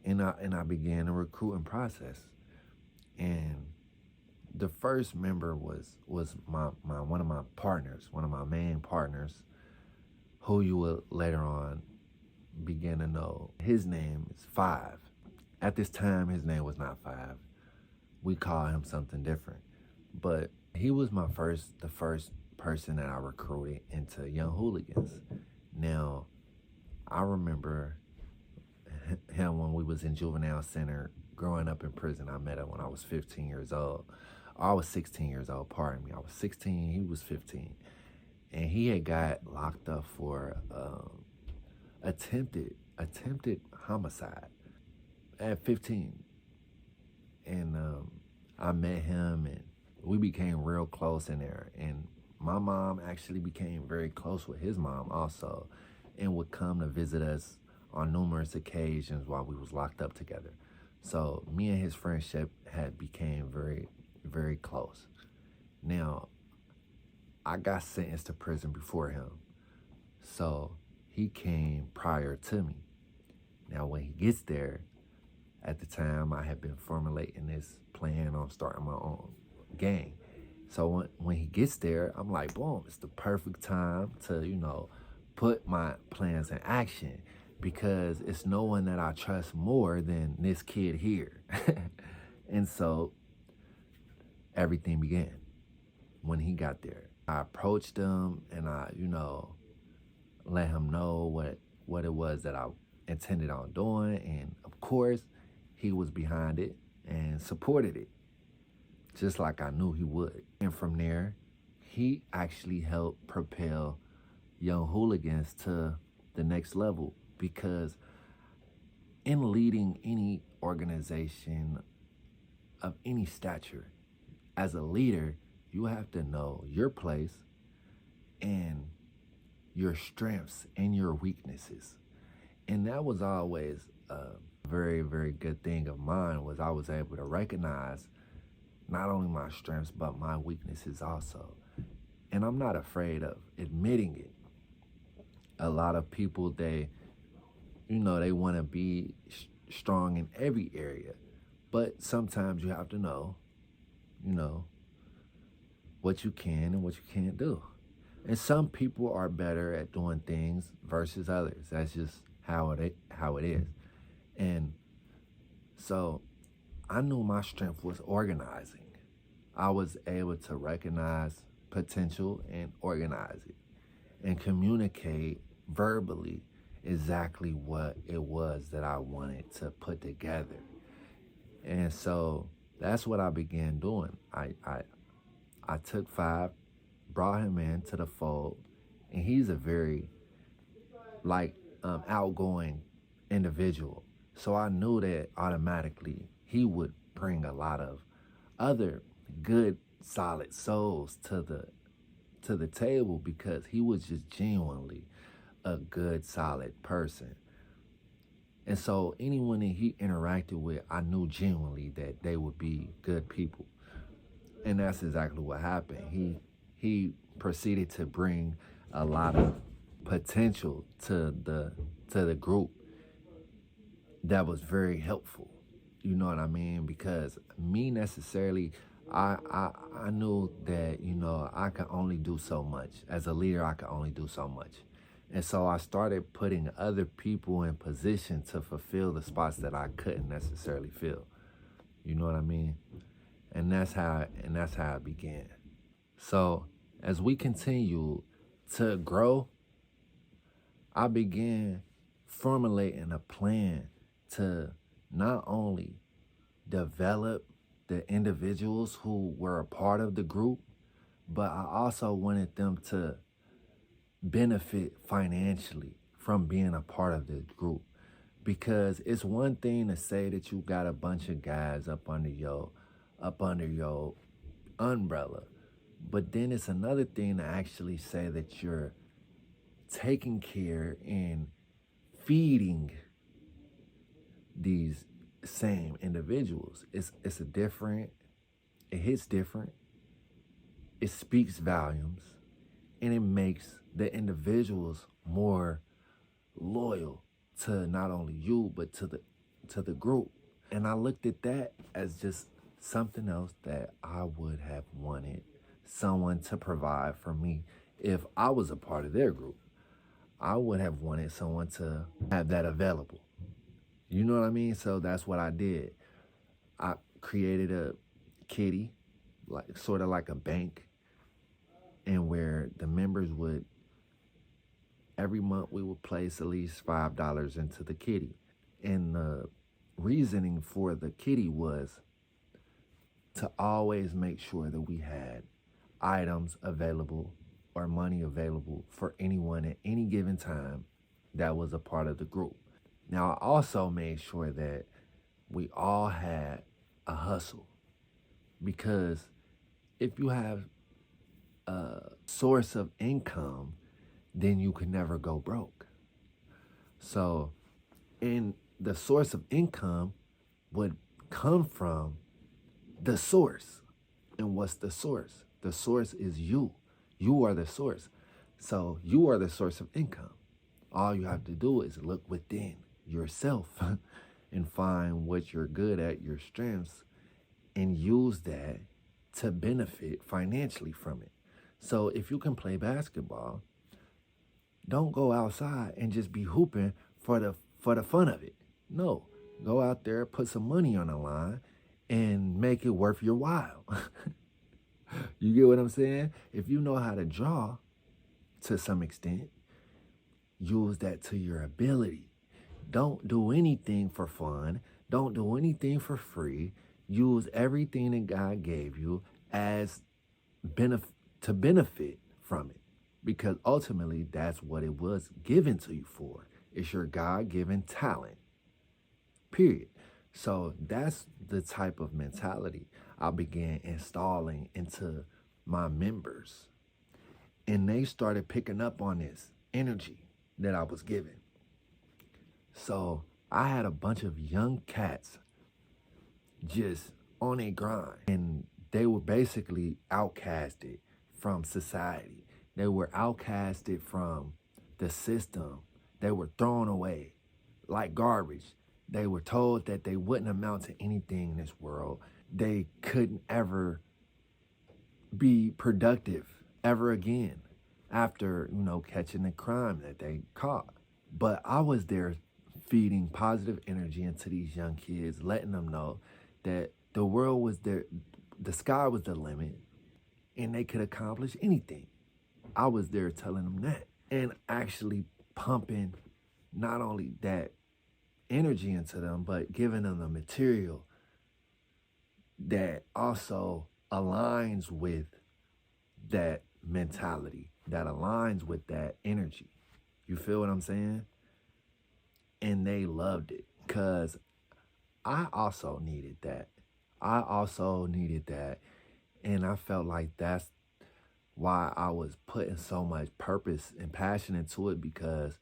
And I began a recruiting process. And the first member was my one of my partners, one of my main partners, who you will later on begin to know. His name is Five. At this time, his name was not Five. We call him something different. But he was the first person that I recruited into Young Hooligans. Now, I remember him when we was in juvenile center, growing up in prison. I met him when I was 15 years old. I was 16 years old, pardon me. I was 16, he was 15. And he had got locked up for attempted homicide at 15. And I met him and we became real close in there. And my mom actually became very close with his mom also, and would come to visit us on numerous occasions while we was locked up together. So me and his friendship had became very, very close. Now, I got sentenced to prison before him. So he came prior to me. Now, when he gets there, at the time I had been formulating this plan on starting my own gang. So when he gets there, I'm like, boom, it's the perfect time to, put my plans in action, because it's no one that I trust more than this kid here. And so everything began when he got there. I approached him and I, let him know what it was that I intended on doing. And of course, he was behind it and supported it, just like I knew he would. And from there, he actually helped propel Young Hooligans to the next level, because in leading any organization of any stature, as a leader, you have to know your place and your strengths and your weaknesses. And that was always a very, very good thing of mine, was I was able to recognize not only my strengths, but my weaknesses also. And I'm not afraid of admitting it. A lot of people, they want to be strong in every area. But sometimes you have to know, what you can and what you can't do. And some people are better at doing things versus others. That's just how it is. And so I knew my strength was organizing. I was able to recognize potential and organize it and communicate verbally exactly what it was that I wanted to put together. And so that's what I began doing. I took Five brought him into the fold, and he's a very like outgoing individual. So I knew that automatically he would bring a lot of other good, solid souls to the table because he was just genuinely a good, solid person. And so anyone that he interacted with, I knew genuinely that they would be good people. And that's exactly what happened. He proceeded to bring a lot of potential to the group that was very helpful. You know what I mean? Because me necessarily, I knew that I could only do so much as a leader. I could only do so much, and so I started putting other people in position to fulfill the spots that I couldn't necessarily fill. You know what I mean? And that's how it began. So as we continue to grow, I began formulating a plan to not only develop the individuals who were a part of the group, but I also wanted them to benefit financially from being a part of the group. Because it's one thing to say that you got a bunch of guys up under your umbrella, but then it's another thing to actually say that you're taking care and feeding these same individuals. It's a different, it hits different, it speaks volumes, and it makes the individuals more loyal to not only you but to the group. And I looked at that as just something else that I would have wanted someone to provide for me if I was a part of their group. I would have wanted someone to have that available. You know what I mean? So that's what I did. I created a kitty, like sort of like a bank, and where the members would every month we would place at least $5 into the kitty. And the reasoning for the kitty was to always make sure that we had items available or money available for anyone at any given time that was a part of the group. Now, I also made sure that we all had a hustle because if you have a source of income, then you can never go broke. So, and the source of income would come from the source. And what's the source? The source is you. You are the source. So you are the source of income. All you have to do is look within yourself and find what you're good at, your strengths, and use that to benefit financially from it. So if you can play basketball, don't go outside and just be hooping for the fun of it. No, go out there, put some money on the line, and make it worth your while. You get what I'm saying? If you know how to draw to some extent, use that to your ability. Don't do anything for fun. Don't do anything for free. Use everything that God gave you as to benefit from it. Because ultimately, that's what it was given to you for. It's your God-given talent, period. So that's the type of mentality I began installing into my members. And they started picking up on this energy that I was given. So I had a bunch of young cats just on a grind. And they were basically outcasted from society. They were outcasted from the system. They were thrown away like garbage. They were told that they wouldn't amount to anything in this world. They couldn't ever be productive ever again after, catching the crime that they caught. But I was there feeding positive energy into these young kids, letting them know that the world was there, the sky was the limit, and they could accomplish anything. I was there telling them that and actually pumping not only that energy into them, but giving them the material that also aligns with that mentality that aligns with that energy. You feel what I'm saying? And they loved it because I also needed that. I also needed that. And I felt like that's why I was putting so much purpose and passion into it, because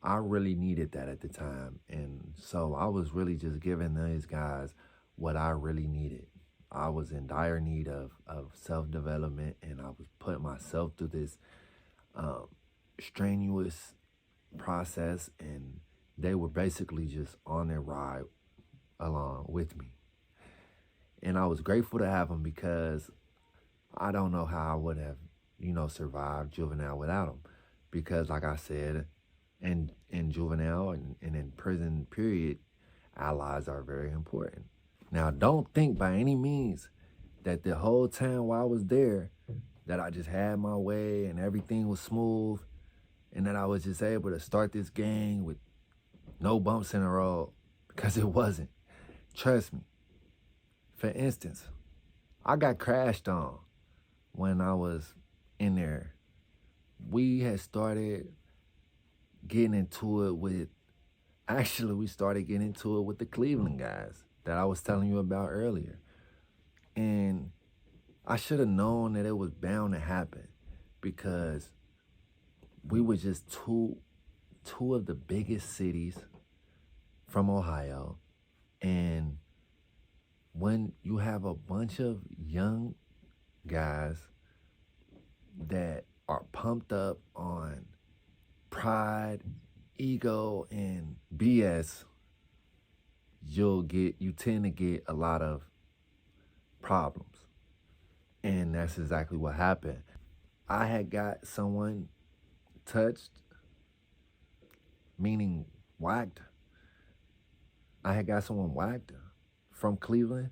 I really needed that at the time. And so I was really just giving these guys what I really needed. I was in dire need of self-development, and I was putting myself through this um, strenuous process, and they were basically just on their ride along with me. And I was grateful to have them, because I don't know how I would have, survived juvenile without them. Because like I said, in juvenile and in prison period, allies are very important. Now, don't think by any means that the whole time while I was there that I just had my way and everything was smooth and that I was just able to start this gang with no bumps in the road, because it wasn't. Trust me. For instance, I got crashed on when I was in there. We had started getting into it with, actually, we started getting into it with the Cleveland guys that I was telling you about earlier. And I should have known that it was bound to happen, because we were just two of the biggest cities from Ohio. And when you have a bunch of young guys that are pumped up on pride, ego, and BS, you tend to get a lot of problems. And that's exactly what happened. I had got someone touched, meaning whacked. I had got someone whacked from Cleveland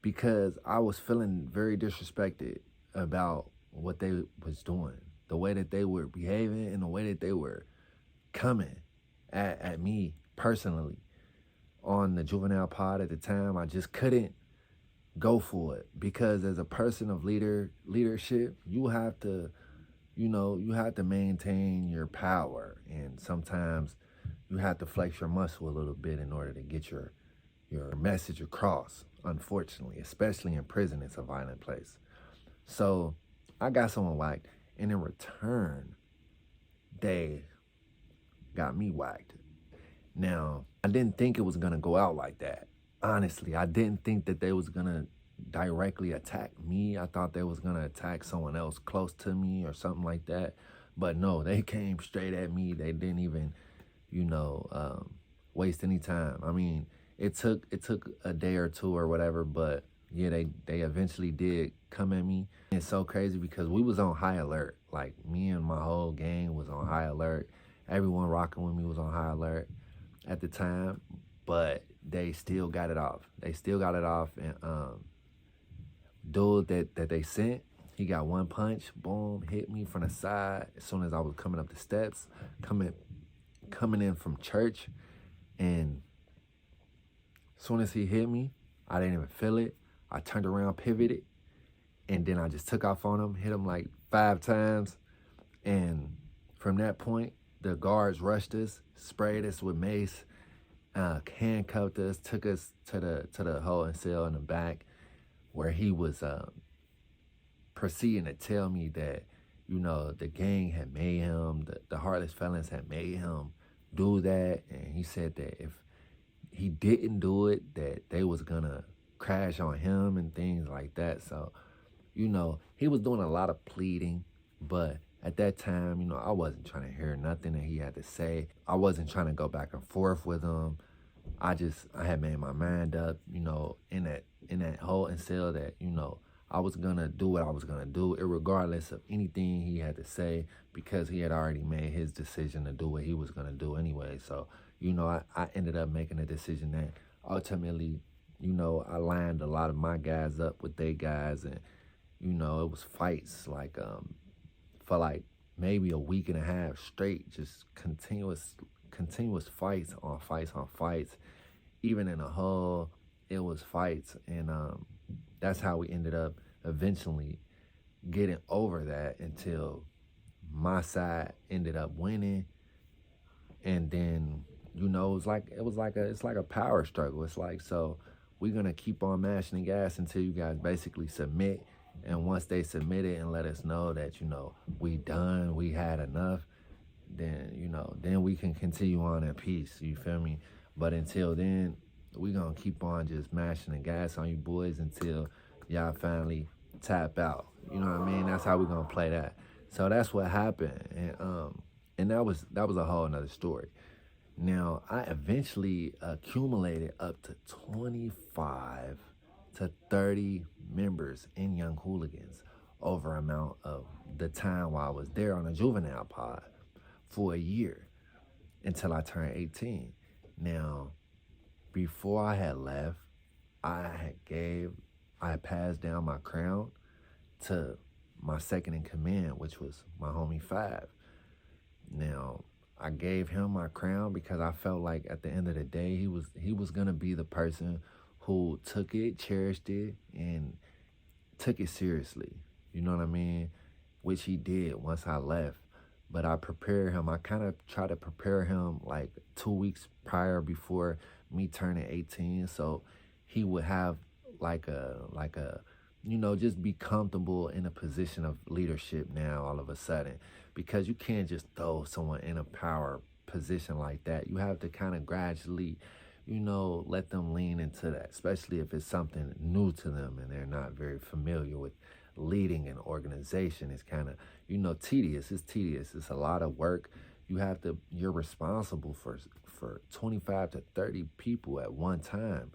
because I was feeling very disrespected about what they was doing, the way that they were behaving and the way that they were coming at me personally on the juvenile pod at the time. I just couldn't go for it, because as a person of leadership, you have to maintain your power, and sometimes you have to flex your muscle a little bit in order to get your message across, unfortunately, especially in prison. It's a violent place. So I got someone whacked, and in return, they got me whacked. Now, I didn't think it was gonna go out like that. Honestly, I didn't think that they was gonna directly attack me. I thought they was gonna attack someone else close to me or something like that. But no, they came straight at me. They didn't even, waste any time. I mean, it took a day or two or whatever, but yeah, they eventually did come at me. It's so crazy because we was on high alert. Like, me and my whole gang was on high alert. Everyone rocking with me was on high alert at the time, but they still got it off. And dude that they sent, he got one punch, boom, hit me from the side as soon as I was coming up the steps, coming in from church. And as soon as he hit me, I didn't even feel it. I turned around, pivoted, and then I just took off on him, hit him like 5 times. And from that point, the guards rushed us, sprayed us with mace, handcuffed us, took us to the holding cell in the back, where he was proceeding to tell me that, the gang had made him, the Heartless Felons had made him do that. And he said that if he didn't do it, that they was gonna crash on him and things like that. So, he was doing a lot of pleading, but at that time, I wasn't trying to hear nothing that he had to say. I wasn't trying to go back and forth with him. I had made my mind up, in that whole cell that, I was gonna do what I was gonna do, regardless of anything he had to say, because he had already made his decision to do what he was gonna do anyway. So, I ended up making a decision that ultimately, I lined a lot of my guys up with their guys, and, it was fights like, for like maybe a week and a half straight, just continuous fights on fights. Even in a hull, it was fights. And that's how we ended up eventually getting over that until my side ended up winning, and then it's like a power struggle. It's like, so we're gonna keep on mashing the gas until you guys basically submit, and once they submit it and let us know that we done, we had enough, then then we can continue on in peace. You feel me? But until then, we gonna keep on just mashing the gas on you boys until y'all finally tap out. You know what I mean? That's how we gonna play that. So that's what happened, and that was a whole nother story. Now, I eventually accumulated up to 25 to 30 members in Young Hooligans over amount of the time while I was there on a juvenile pod for a year until I turned 18. Now, before I had left, I had passed down my crown to my second in command, which was my homie Five. Now, I gave him my crown because I felt like at the end of the day, he was gonna be the person who took it, cherished it, and took it seriously. You know what I mean? Which he did once I left. But I prepared him. I kind of tried to prepare him like 2 weeks prior before me turning 18, so he would have like a just be comfortable in a position of leadership now all of a sudden, because you can't just throw someone in a power position like that. You have to kind of gradually let them lean into that, especially if it's something new to them and they're not very familiar with leading an organization. It's kind of, tedious. It's tedious. It's a lot of work. You're responsible for 25 to 30 people at one time.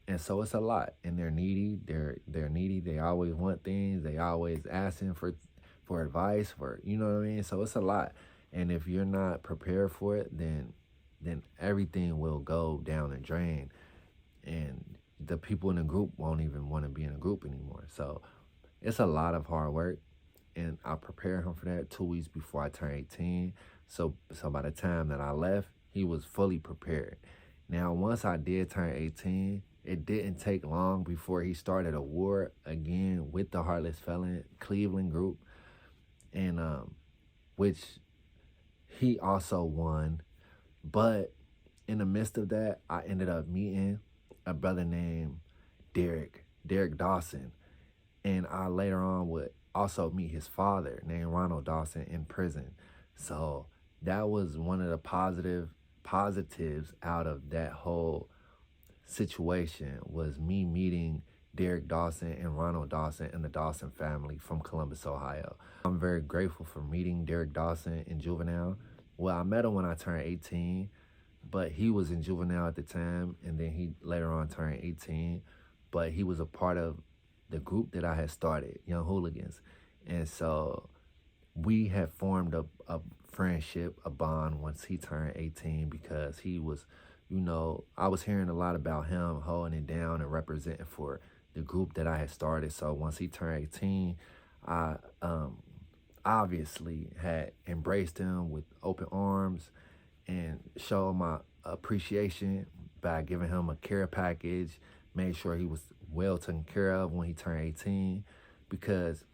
And so it's a lot, and they're needy. They're needy. They always want things. They always asking for advice. For you know what I mean. So it's a lot, and if you're not prepared for it, then everything will go down the drain, and the people in the group won't even want to be in a group anymore. So it's a lot of hard work, and I prepared him for that 2 weeks before I turned 18. So by the time that I left, he was fully prepared. Now, once I did turn 18, it didn't take long before he started a war again with the Heartless Felon Cleveland group, and which he also won. But in the midst of that, I ended up meeting a brother named Derek Dawson, and I later on would also meet his father named Ronald Dawson in prison. So that was one of the positives out of that whole situation, was me meeting Derek Dawson and Ronald Dawson and the Dawson family from Columbus, Ohio. I'm very grateful for meeting Derek Dawson in juvenile. Well, I met him when I turned 18, but he was in juvenile at the time, and then he later on turned 18. But he was a part of the group that I had started, Young Hooligans. And so we had formed a friendship, a bond once he turned 18, because he was, I was hearing a lot about him holding it down and representing for the group that I had started. So once he turned 18, I obviously had embraced him with open arms and showed my appreciation by giving him a care package, made sure he was well taken care of when he turned 18, because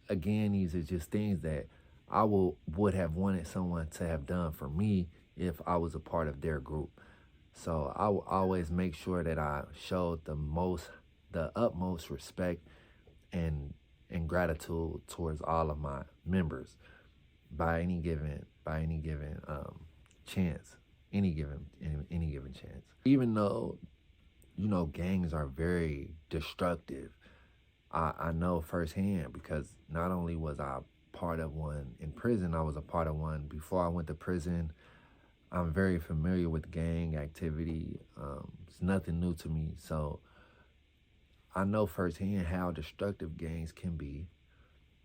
again, these are just things that I would have wanted someone to have done for me if I was a part of their group. So I will always make sure that I showed the utmost respect and gratitude towards all of my members by any given chance, any given chance. Even though gangs are very destructive, I know firsthand, because not only was I part of one in prison, I was a part of one before I went to prison. I'm very familiar with gang activity. It's nothing new to me. So I know firsthand how destructive gangs can be.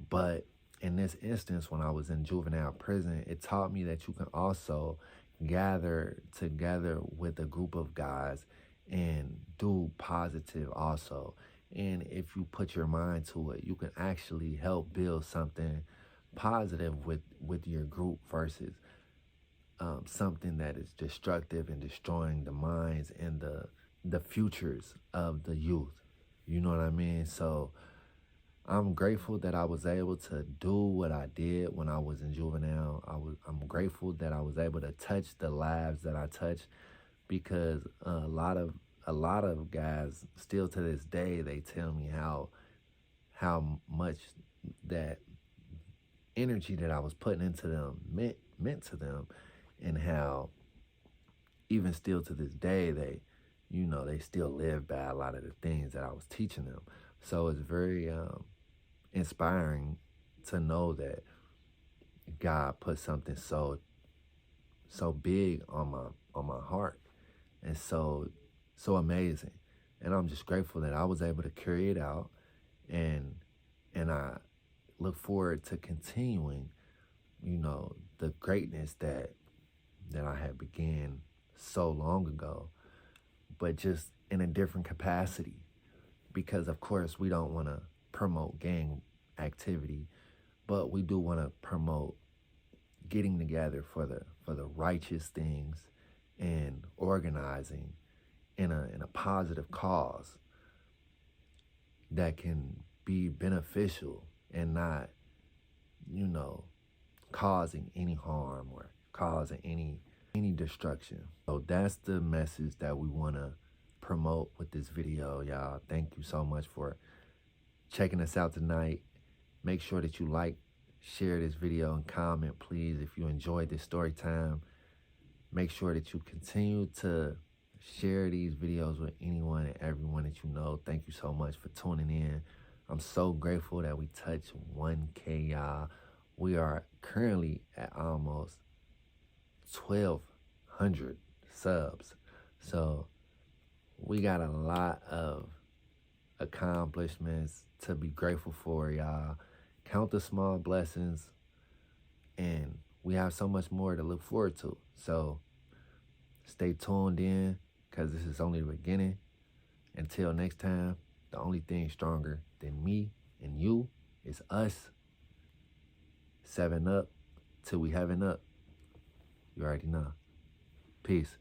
But in this instance, when I was in juvenile prison, it taught me that you can also gather together with a group of guys and do positive also. And if you put your mind to it, you can actually help build something positive with your group versus something that is destructive and destroying the minds and the futures of the youth. You know what I mean? So I'm grateful that I was able to do what I did when I was in juvenile. I'm grateful that I was able to touch the lives that I touched, because a lot of guys still to this day, they tell me how much that energy that I was putting into them meant to them, and how even still to this day they still live by a lot of the things that I was teaching them. So it's very inspiring to know that God put something so big on my heart, and so amazing. And I'm just grateful that I was able to carry it out, and I look forward to continuing, the greatness that I had began so long ago, but just in a different capacity. Because of course we don't want to promote gang activity, but we do want to promote getting together for the righteous things, and organizing in a positive cause that can be beneficial, and not, you know, causing any harm or causing any destruction. So that's the message that we want to promote with this video, y'all. Thank you so much for checking us out tonight. Make sure that you like, share this video, and comment, please, if you enjoyed this story time. Make sure that you continue to share these videos with anyone and everyone that you know. Thank you so much for tuning in. I'm so grateful that we touched 1K, y'all. We are currently at almost 1,200 subs. So we got a lot of accomplishments to be grateful for, y'all. Count the small blessings, and we have so much more to look forward to. So stay tuned in, because this is only the beginning. Until next time, the only thing stronger than me and you is us. 7 up till we heaven up. You already know. Peace.